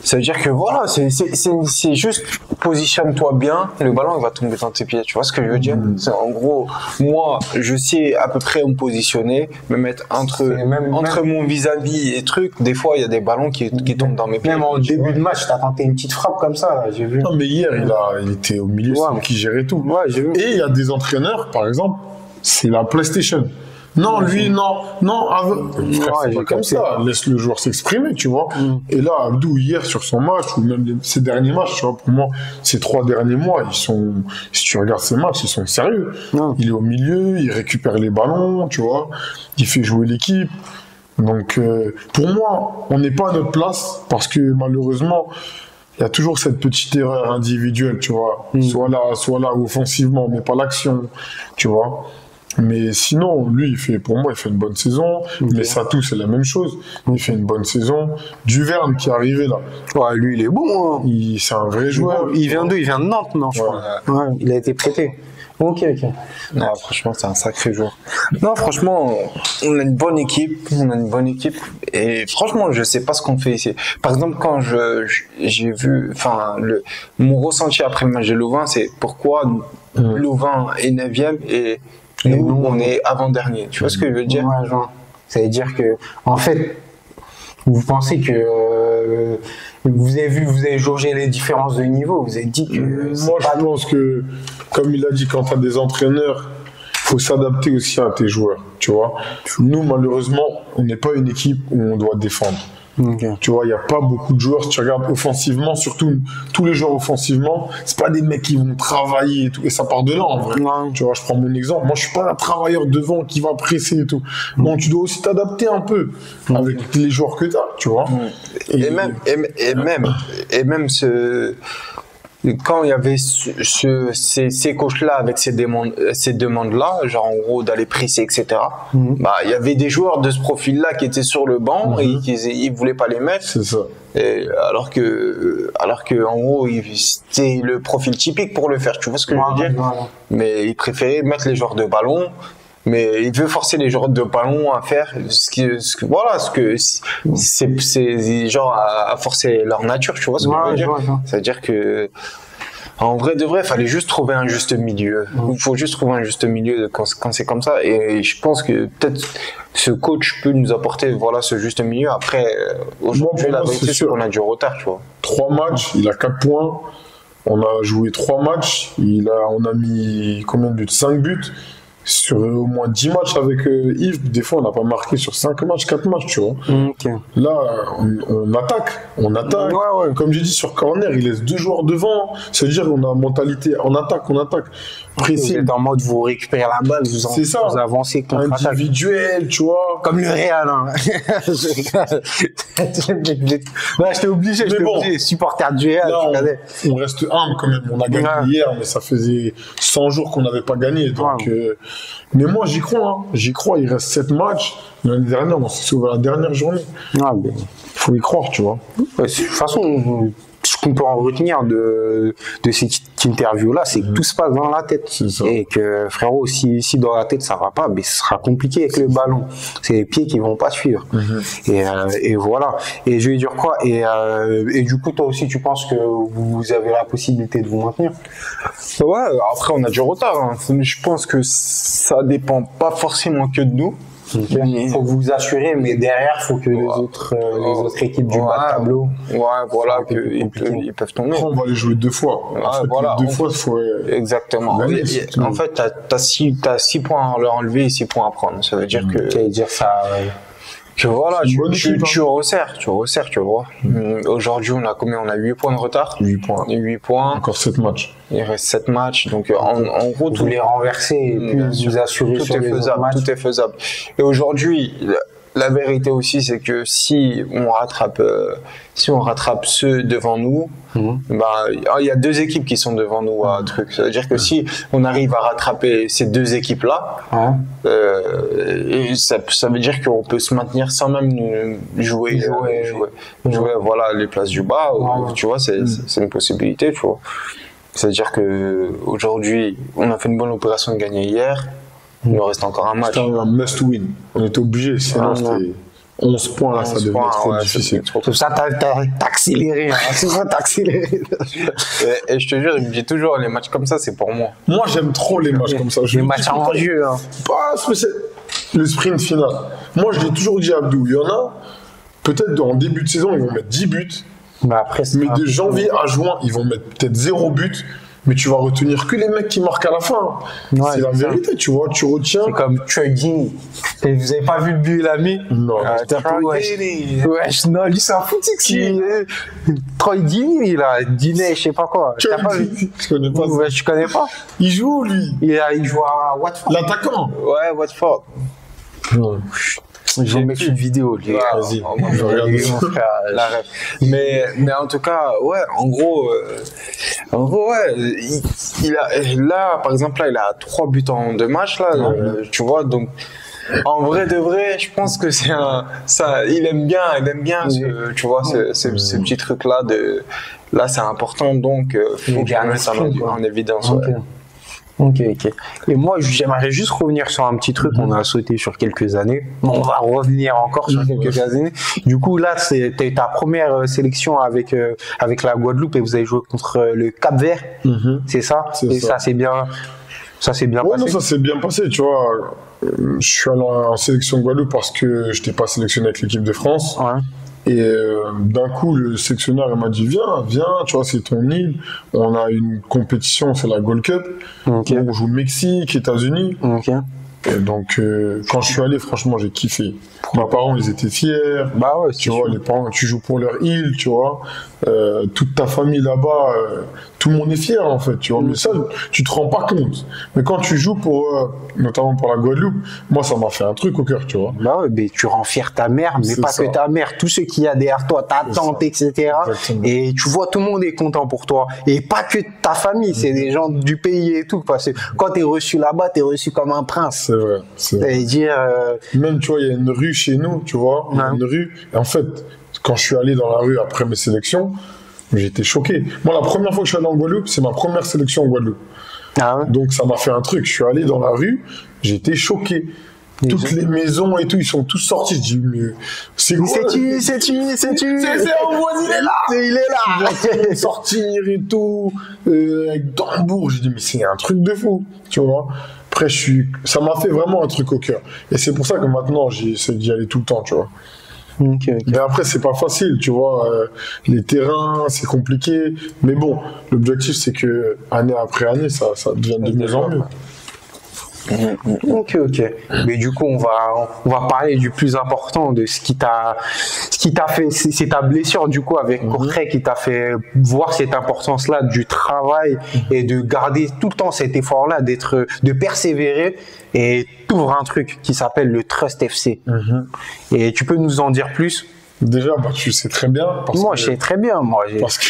Ça veut dire que voilà, c'est juste positionne-toi bien, le ballon il va tomber dans tes pieds. Tu vois ce que je veux dire? En gros, moi, je sais à peu près où me positionner, me mettre entre mon vis-à-vis et truc. Des fois, il y a des ballons qui tombent dans mes pieds. Même en début de match, t'as tenté une petite frappe comme ça, j'ai vu. Non, mais hier, il était au milieu, c'est qui gérait tout. Ouais, j'ai vu. Et il y a des entraîneurs, par exemple, c'est la PlayStation. Non, lui, non, frère, c'est pas comme ça. Laisse le joueur s'exprimer, tu vois. Et là, Abdou, hier, sur son match, ou même ses derniers matchs, tu vois, pour moi, ces 3 derniers mois, si tu regardes ces matchs, ils sont sérieux. Il est au milieu, il récupère les ballons, tu vois. Il fait jouer l'équipe. Donc, pour moi, on n'est pas à notre place, parce que malheureusement, il y a toujours cette petite erreur individuelle, tu vois. Soit là, offensivement, mais pas l'action, tu vois. Mais sinon, lui, pour moi, il fait une bonne saison. Mais Satou, c'est la même chose. Il fait une bonne saison. Duverne qui est arrivé là. Ouais, lui, il est bon. Hein. C'est un vrai joueur. Il vient d'où? Il vient de Nantes, non, je crois. Ouais, il a été prêté. Ok. Non, franchement, c'est un sacré joueur. Non, franchement, on a une bonne équipe. Et franchement, je sais pas ce qu'on fait ici. Par exemple, quand j'ai vu, mon ressenti après le match de Louvain, c'est pourquoi Louvain est 9e et nous, on est avant-dernier. Tu vois ce que je veux dire? Ouais, genre. Ça veut dire que, en fait, vous pensez que vous avez jaugé les différences de niveau. Vous avez dit que. Moi, je pense que, comme il a dit, quand tu as des entraîneurs, faut s'adapter aussi à tes joueurs. Tu vois? Nous, malheureusement, on n'est pas une équipe où on doit défendre. Okay. Tu vois, il n'y a pas beaucoup de joueurs, si tu regardes offensivement, surtout tous les joueurs offensivement, c'est pas des mecs qui vont travailler et tout, et ça part de là en vrai. Tu vois, je prends mon exemple, moi je suis pas un travailleur devant qui va presser et tout. Donc tu dois aussi t'adapter un peu avec les joueurs que tu as, tu vois. Et même quand il y avait ces coachs-là avec ces demandes-là, genre en gros d'aller presser, etc., bah, il y avait des joueurs de ce profil-là qui étaient sur le banc et ils voulaient pas les mettre. C'est ça. Et alors que en gros, c'était le profil typique pour le faire. Tu vois ce que je veux dire? Mais ils préféraient mettre les joueurs de ballon Mais il veut forcer les joueurs de ballon à faire c'est genre à forcer leur nature, tu vois ce que je veux dire. C'est-à-dire que en vrai de vrai, il fallait juste trouver un juste milieu. Il faut juste trouver un juste milieu quand c'est comme ça. Et je pense que peut-être ce coach peut nous apporter ce juste milieu. Après, aujourd'hui, la vérité, c'est qu'on a du retard, tu vois. 3 matchs, il a 4 points. On a joué 3 matchs. On a mis combien de buts? 5 buts. Sur au moins 10 matchs avec Yves, des fois on n'a pas marqué sur 5 matchs, 4 matchs, tu vois. Là, on attaque. Comme j'ai dit, sur corner, il laisse 2 joueurs devant. C'est-à-dire qu'on a mentalité, on attaque. Précis. Vous êtes en mode, vous récupérez la balle, vous avancez contre-attaque. Individuel, tu vois. Comme le Real, hein. J'étais obligé, supporter du Real. On reste humble quand même. On a gagné hier, mais ça faisait 100 jours qu'on n'avait pas gagné. Donc, mais moi, j'y crois. Il reste 7 matchs. L'année dernière, on s'est sauvé la dernière journée. Il faut y croire, tu vois. De toute façon, ce qu'on peut en retenir de cette interview-là, c'est que tout se passe dans la tête. Et que, frérot, si dans la tête ça va pas, ce sera compliqué avec le ballon. C'est les pieds qui vont pas suivre. Et voilà. Et je vais dire quoi? Et du coup, toi aussi, tu penses que vous avez la possibilité de vous maintenir? Ouais, après, on a du retard. Hein. Je pense que ça dépend pas forcément que de nous. Il faut vous assurer, mais derrière, il faut que les autres équipes du bas de tableau. Ils peuvent tomber. Après, on va les jouer 2 fois. Deux fois, il faut. Exactement. En fait, t'as 6 points à leur enlever et 6 points à prendre. Ça veut dire que. Ça veut dire ça. Que voilà, tu resserres, tu vois. Aujourd'hui, on a combien? On a 8 points de retard. 8 points. 8 points. Encore 7 matchs. Il reste 7 matchs. Donc, en gros, vous les renverser et puis vous assurer tout est faisable. Tout est faisable. Et aujourd'hui, la vérité aussi, c'est que si on rattrape ceux devant nous, il y a 2 équipes qui sont devant nous à truc. Ça veut dire que si on arrive à rattraper ces 2 équipes-là, et ça veut dire qu'on peut se maintenir sans même jouer les places du bas. Tu vois, c'est une possibilité, tu vois. C'est-à-dire que aujourd'hui, on a fait une bonne opération de gagner hier. Il nous reste encore un match. C'était un must win. On était obligé, sinon c'était 11 points là, ça devenait trop difficile. Tout ça, t'as accéléré. C'est ça, t'as accéléré. Et je te jure, il me dit toujours, les matchs comme ça, c'est pour moi. Moi, j'aime trop les matchs comme ça. Les matchs en jeu. Le sprint final. Moi, je l'ai toujours dit à Abdou, il y en a, peut-être en début de saison, ils vont mettre 10 buts. Mais de janvier à juin, ils vont mettre peut-être 0 but. Mais tu vas retenir que les mecs qui marquent à la fin. C'est la vérité, tu vois. Tu retiens. C'est comme Trading. Vous avez pas vu le but, il a mis? Non. Non, lui, c'est un footique. Troy Deeney, il a dîné, je sais pas quoi. T'as pas vu? Je connais pas ça. Tu connais pas? Il joue où, lui? Il joue à Watford. L'attaquant? Ouais, Watford. Je vais mettre une vidéo, lui. Vas-y, je regarde la ref. Mais en tout cas, en gros, il a, là, par exemple, là, il a 3 buts en 2 matchs, là, tu vois, donc, en vrai de vrai, je pense que il aime bien tu vois, ces petits trucs-là là, c'est important, donc, faut que je le mette en évidence, Ok. Et moi, j'aimerais juste revenir sur un petit truc. On a sauté sur quelques années. On va revenir encore sur quelques années. Du coup, là, c'était ta première sélection avec la Guadeloupe et vous avez joué contre le Cap-Vert. C'est ça? Ça s'est bien passé? Non, ça s'est bien passé, tu vois. Je suis allé en sélection de Guadeloupe parce que je n'étais pas sélectionné avec l'équipe de France. Et d'un coup, le sélectionneur il m'a dit viens, tu vois, c'est ton île. On a une compétition, c'est la Gold Cup. On joue Mexique, États-Unis. Et donc, quand je suis allé, franchement, j'ai kiffé. Mes parents, ils étaient fiers. Tu vois, les parents, tu joues pour leur île, tu vois. Toute ta famille là-bas, tout le monde est fier, en fait, tu vois. Mais ça, tu te rends pas compte. Mais quand tu joues notamment pour la Guadeloupe, moi, ça m'a fait un truc au cœur, tu vois. Mais tu rends fier ta mère, mais pas que ta mère, tous ceux qui y a derrière toi, ta tante, etc. Exactement. Et tu vois, tout le monde est content pour toi. Et pas que ta famille, c'est des gens du pays et tout. Parce que quand t'es reçu là-bas, t'es reçu comme un prince. C'est vrai. C'est-à-dire... Même, tu vois, il y a une rue chez nous, tu vois, une rue. Et en fait, quand je suis allé dans la rue après mes sélections, j'étais choqué. Moi, la première fois que je suis allé en Guadeloupe, c'est ma première sélection en Guadeloupe. Ah ouais. Donc ça m'a fait un truc. Je suis allé dans la rue, j'étais choqué. Toutes les maisons et tout, ils sont tous sortis. Je dis, mais c'est quoi? C'est tu. C'est un voisin, il est là! Il est là! Sortir et tout, avec tambour. J'ai dit, mais c'est un truc de fou, tu vois. Après, ça m'a fait vraiment un truc au cœur. Et c'est pour ça que maintenant, j'essaie d'y aller tout le temps, tu vois. Okay. Mais après, c'est pas facile, tu vois. Les terrains, c'est compliqué. Mais bon, l'objectif, c'est que année après année, ça devient de mieux en mieux. Ok. Mais du coup, on va parler du plus important, de ce qui t'a fait, c'est ta blessure du coup avec Courtrai qui t'a fait voir cette importance-là du travail et de garder tout le temps cet effort-là, de persévérer et t'ouvres un truc qui s'appelle le Trust FC. Et tu peux nous en dire plus? Déjà, tu sais très bien. Moi, je sais très bien. Moi,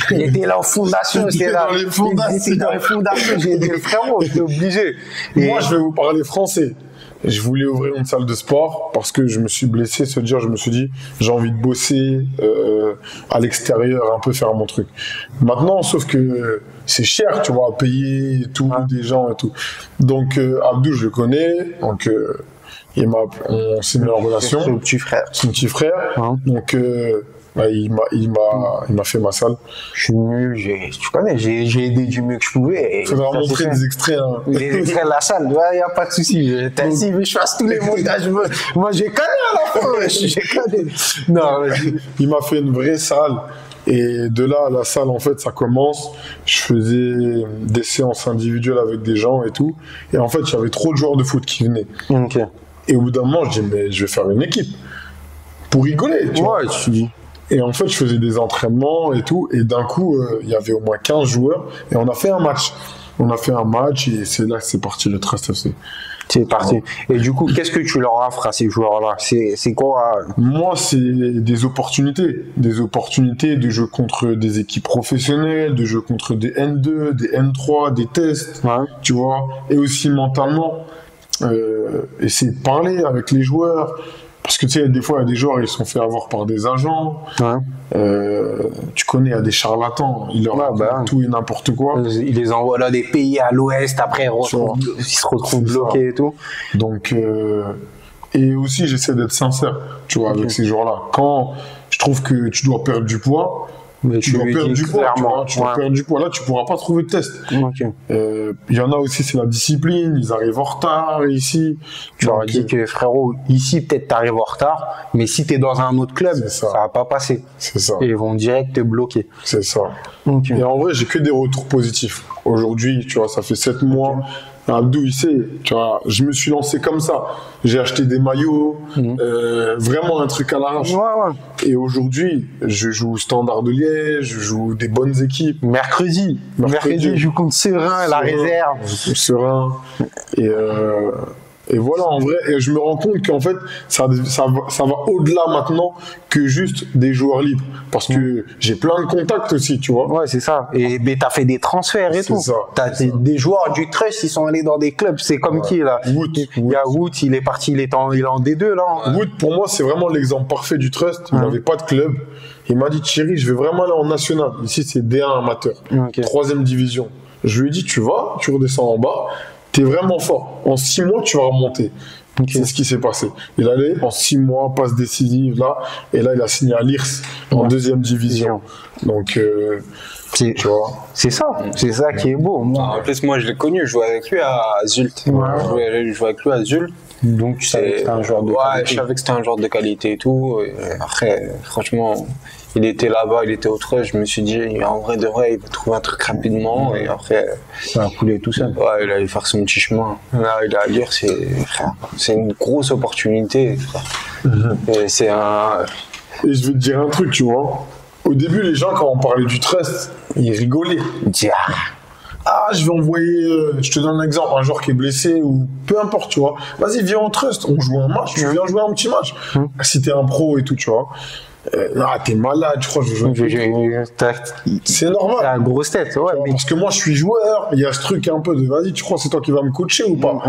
j'étais là en fondation. J'étais dans les fondations. J'ai dit, frérot, j'étais obligé. Moi, je vais vous parler français. Je voulais ouvrir une salle de sport parce que je me suis blessé. Je me suis dit, j'ai envie de bosser à l'extérieur, un peu faire mon truc. Maintenant, sauf que c'est cher, tu vois, à payer tout, des gens et tout. Donc, Abdou, je le connais. Donc, on s'est mis en relation. C'est son petit frère. Son petit frère. Donc, il m'a fait ma salle. Je suis venu, tu connais, j'ai aidé du mieux que je pouvais. Il faudra montrer des extraits. Hein. Des extraits de la salle, il n'y a pas de souci. Si je fasse tous les montages, moi j'ai connu à la fin. J'ai connu. Non, il m'a fait une vraie salle. Et de là, la salle, en fait, ça commence. Je faisais des séances individuelles avec des gens et tout. Et en fait, j'avais trop de joueurs de foot qui venaient. Okay. Et au bout d'un moment, je dis, mais je vais faire une équipe. Pour rigoler, tu vois. Et en fait, je faisais des entraînements et tout. Et d'un coup, il y avait au moins 15 joueurs. Et on a fait un match. Et c'est là que c'est parti le Trust FC. C'est parti. Et du coup, qu'est-ce que tu leur offres à ces joueurs-là? C'est quoi? Moi, c'est des opportunités. Des opportunités de jeu contre des équipes professionnelles, de jeu contre des N2, des N3, des tests, tu vois. Et aussi mentalement, essayer de parler avec les joueurs. Parce que tu sais, des fois, il y a des joueurs, ils se sont fait avoir par des agents. Tu connais, il y a des charlatans. Ils leur racontent tout et n'importe quoi. Ils les envoient dans des pays à l'ouest, après ils se retrouvent bloqués et tout. Donc, et aussi, j'essaie d'être sincère, tu vois, avec ces joueurs-là. Quand je trouve que tu dois perdre du poids, mais tu dois perdre du poids, tu dois perdre du poids. Là, tu pourras pas trouver de test. Il y en a aussi, c'est la discipline. Ils arrivent en retard ici. Tu leur dis que frérot, ici peut-être t'arrives en retard, mais si t'es dans un autre club, ça va pas passer. C'est ça. Et ils vont direct te bloquer. C'est ça. Et en vrai, j'ai que des retours positifs. Aujourd'hui, tu vois, ça fait 7 mois. Abdou, il sait, tu vois, je me suis lancé comme ça. J'ai acheté des maillots, vraiment un truc à l'arrache. Et aujourd'hui, je joue au Standard de Liège, je joue des bonnes équipes. Mercredi, je joue contre Serein, la réserve. Serein. Et voilà, en vrai, et je me rends compte qu'en fait, ça va au-delà maintenant que juste des joueurs libres. Parce que j'ai plein de contacts aussi, tu vois. Ouais, c'est ça. Et t'as fait des transferts et tout. T'as des joueurs du Trust, ils sont allés dans des clubs. C'est comme qui, là? Wood. Il y a Wood, il est parti, il est en D2, là. Wood, pour moi, c'est vraiment l'exemple parfait du Trust. Il n'avait pas de club. Il m'a dit, Thierry, je vais vraiment aller en national. Ici, c'est D1 amateur. 3e division. Je lui ai dit, tu vas, tu redescends en bas. T'es vraiment fort. En 6 mois, tu vas remonter. C'est ce qui s'est passé. Il allait en 6 mois, passe décisive là, et là il a signé à l'IRS en 2e division. Donc, tu vois. C'est ça qui est beau. En plus, moi je l'ai connu, je jouais avec lui à Zult. Je jouais avec lui à Zult. Donc tu savais que c'était un joueur de qualité. Je savais que c'était un joueur de qualité et tout. Et après, franchement, il était là-bas, il était au Trust. Je me suis dit, en vrai de vrai, il va trouver un truc rapidement. Et après, ça a coulé tout seul. Ouais, il allait faire son petit chemin. Là, il a à lire, c'est une grosse opportunité, frère. Et c'est un. Et je vais te dire un truc, tu vois. Au début, les gens, quand on parlait du Trust, ils rigolaient. Ils disaient, je vais envoyer, je te donne un exemple, un joueur qui est blessé ou peu importe, tu vois. Vas-y, viens en Trust, on joue un match, tu viens jouer un petit match. Si t'es un pro et tout, tu vois. T'es malade, je crois. C'est normal. T'as une grosse tête, ouais. Parce que moi, je suis joueur, il y a ce truc un peu de vas-y, tu crois que c'est toi qui vas me coacher ou pas?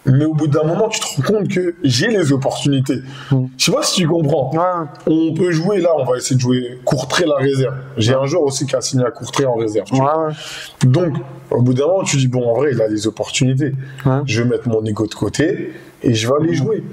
Mais au bout d'un moment, tu te rends compte que j'ai les opportunités. Je sais pas si tu comprends. Ouais. On peut jouer là, on va essayer de jouer Courtrai la réserve. J'ai un joueur aussi qui a signé à Courtrai en réserve. Tu vois. Ouais. Donc, au bout d'un moment, tu dis, bon, en vrai, il a des opportunités. Ouais. Je vais mettre mon ego de côté et je vais aller jouer.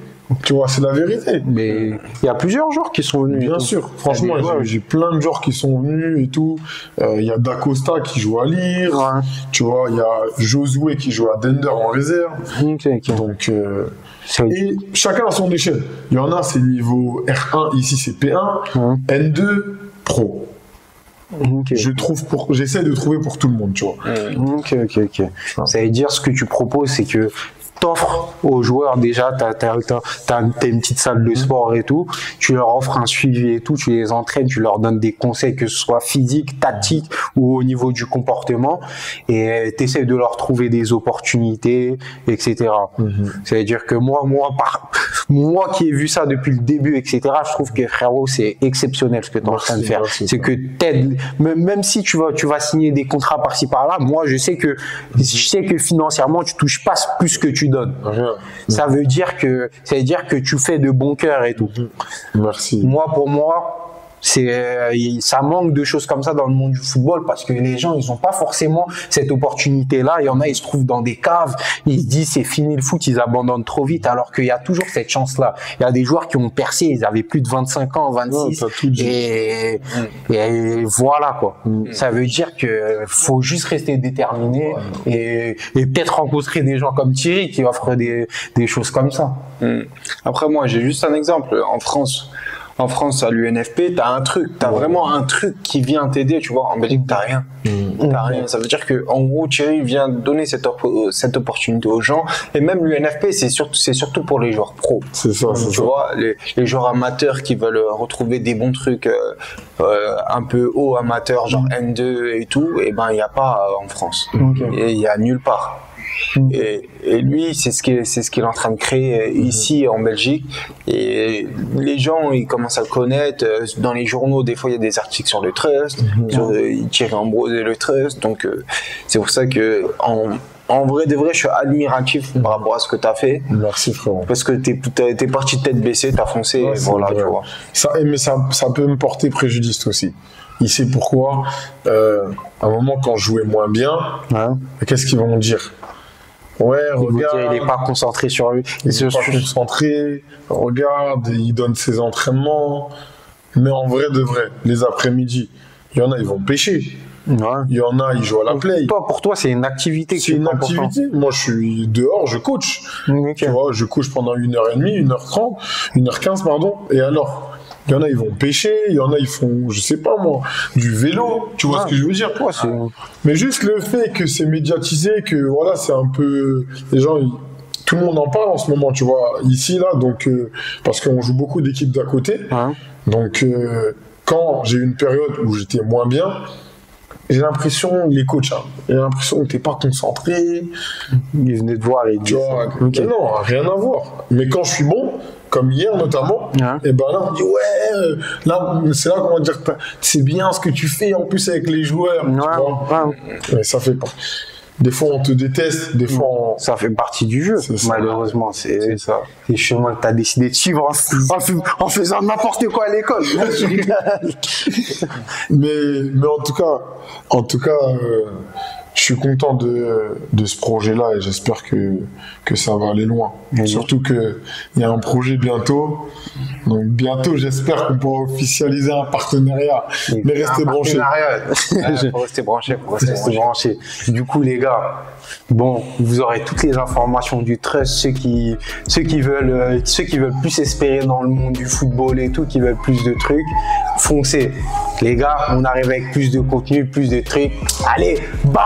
Tu vois, c'est la vérité. Mais il y a plusieurs joueurs qui sont venus. Bien sûr, franchement, j'ai plein de joueurs qui sont venus et tout. Il y a Dacosta qui joue à Lire. Ouais. Tu vois, il y a Josué qui joue à Dender en réserve. Ok. Donc, et chacun à son échelle. Il y en a, c'est niveau R1, ici c'est P1, N2, Pro. Ok. J'essaie de trouver pour tout le monde, tu vois. Ok. Ça veut dire ce que tu proposes, c'est que t'offres aux joueurs déjà, t'as une petite salle de sport et tout, tu leur offres un suivi et tout, tu les entraînes, tu leur donnes des conseils, que ce soit physique, tactique ou au niveau du comportement, et t'essayes de leur trouver des opportunités, etc. Ça veut dire que moi qui ai vu ça depuis le début, etc., je trouve que frérot, c'est exceptionnel ce que t'es en train de faire. C'est que t'aides, même si tu vas signer des contrats par-ci par-là, moi je sais que financièrement tu touches pas plus que tu donnes. Ça veut dire que tu fais de bon cœur et tout. Merci. Pour moi, ça manque de choses comme ça dans le monde du football parce que les gens, ils ont pas forcément cette opportunité-là. Il y en a, ils se trouvent dans des caves, ils se disent c'est fini le foot, ils abandonnent trop vite alors qu'il y a toujours cette chance-là. Il y a des joueurs qui ont percé, ils avaient plus de 25 ans, 26 et voilà quoi. Ça veut dire que faut juste rester déterminé et peut-être rencontrer des gens comme Thierry qui offrent des choses comme ça. Après moi, j'ai juste un exemple. En France, à l'UNFP, t'as vraiment un truc qui vient t'aider, tu vois. En Belgique, t'as rien. T'as rien. Ça veut dire que, en gros, Thierry vient donner cette opportunité aux gens. Et même l'UNFP, c'est surtout pour les joueurs pros. C'est ça, tu vois, les joueurs amateurs qui veulent retrouver des bons trucs, un peu haut amateur, genre N2 et tout, et ben, il n'y a pas en France. Et il y a nulle part. Et lui, c'est ce qu'il est en train de créer ici en Belgique. Et les gens, ils commencent à le connaître. Dans les journaux, des fois, il y a des articles sur le Trust, sur Thierry Ambrose et le Trust. Donc, c'est pour ça que, en vrai de vrai, je suis admiratif par rapport à ce que tu as fait. Merci, frérot. Parce que t'es parti tête baissée, t'as foncé, voilà, tu vois. Mais ça peut me porter préjudice aussi. Il sait pourquoi. À un moment, quand je jouais moins bien, qu'est-ce qu'ils vont me dire? Ouais, regarde. Il n'est pas concentré sur lui. Il n'est pas concentré. Regarde, il donne ses entraînements. Mais en vrai de vrai, les après-midi, il y en a, ils vont pêcher. Il y en a, ils jouent à la play. Pour toi, c'est une activité. C'est une activité. Moi, je suis dehors, je coach. Tu vois, je coach pendant 1h30, 1h30, 1h15, pardon. Et alors? Il y en a, ils vont pêcher, il y en a, ils font, je sais pas moi, du vélo, tu vois ce que je veux dire? Mais juste le fait que c'est médiatisé, que voilà, c'est un peu, les gens, tout le monde en parle en ce moment, tu vois, ici, là, donc, parce qu'on joue beaucoup d'équipes d'à côté. Donc, quand j'ai eu une période où j'étais moins bien, j'ai l'impression, les coachs, j'ai l'impression que t'es pas concentré. Ils venaient te voir et ils disent. Non, rien à voir. Mais quand je suis bon, comme hier notamment, et ben là on dit là c'est là qu'on va dire c'est bien ce que tu fais en plus avec les joueurs, tu vois. Mais ça fait pas. Des fois on te déteste, des fois ça fait partie du jeu. Malheureusement, c'est ça. C'est le chemin que t'as décidé de suivre en faisant n'importe quoi à l'école. mais en tout cas, je suis content de ce projet-là et j'espère que ça va aller loin. Surtout qu'il y a un projet bientôt. Donc bientôt, j'espère qu'on pourra officialiser un partenariat. Mais restez branchés. Faut rester branchés. Du coup, les gars, bon, vous aurez toutes les informations du Trust. Ceux qui veulent plus espérer dans le monde du football et tout, qui veulent plus de trucs, foncez. Les gars, on arrive avec plus de contenu, plus de trucs. Allez, bam!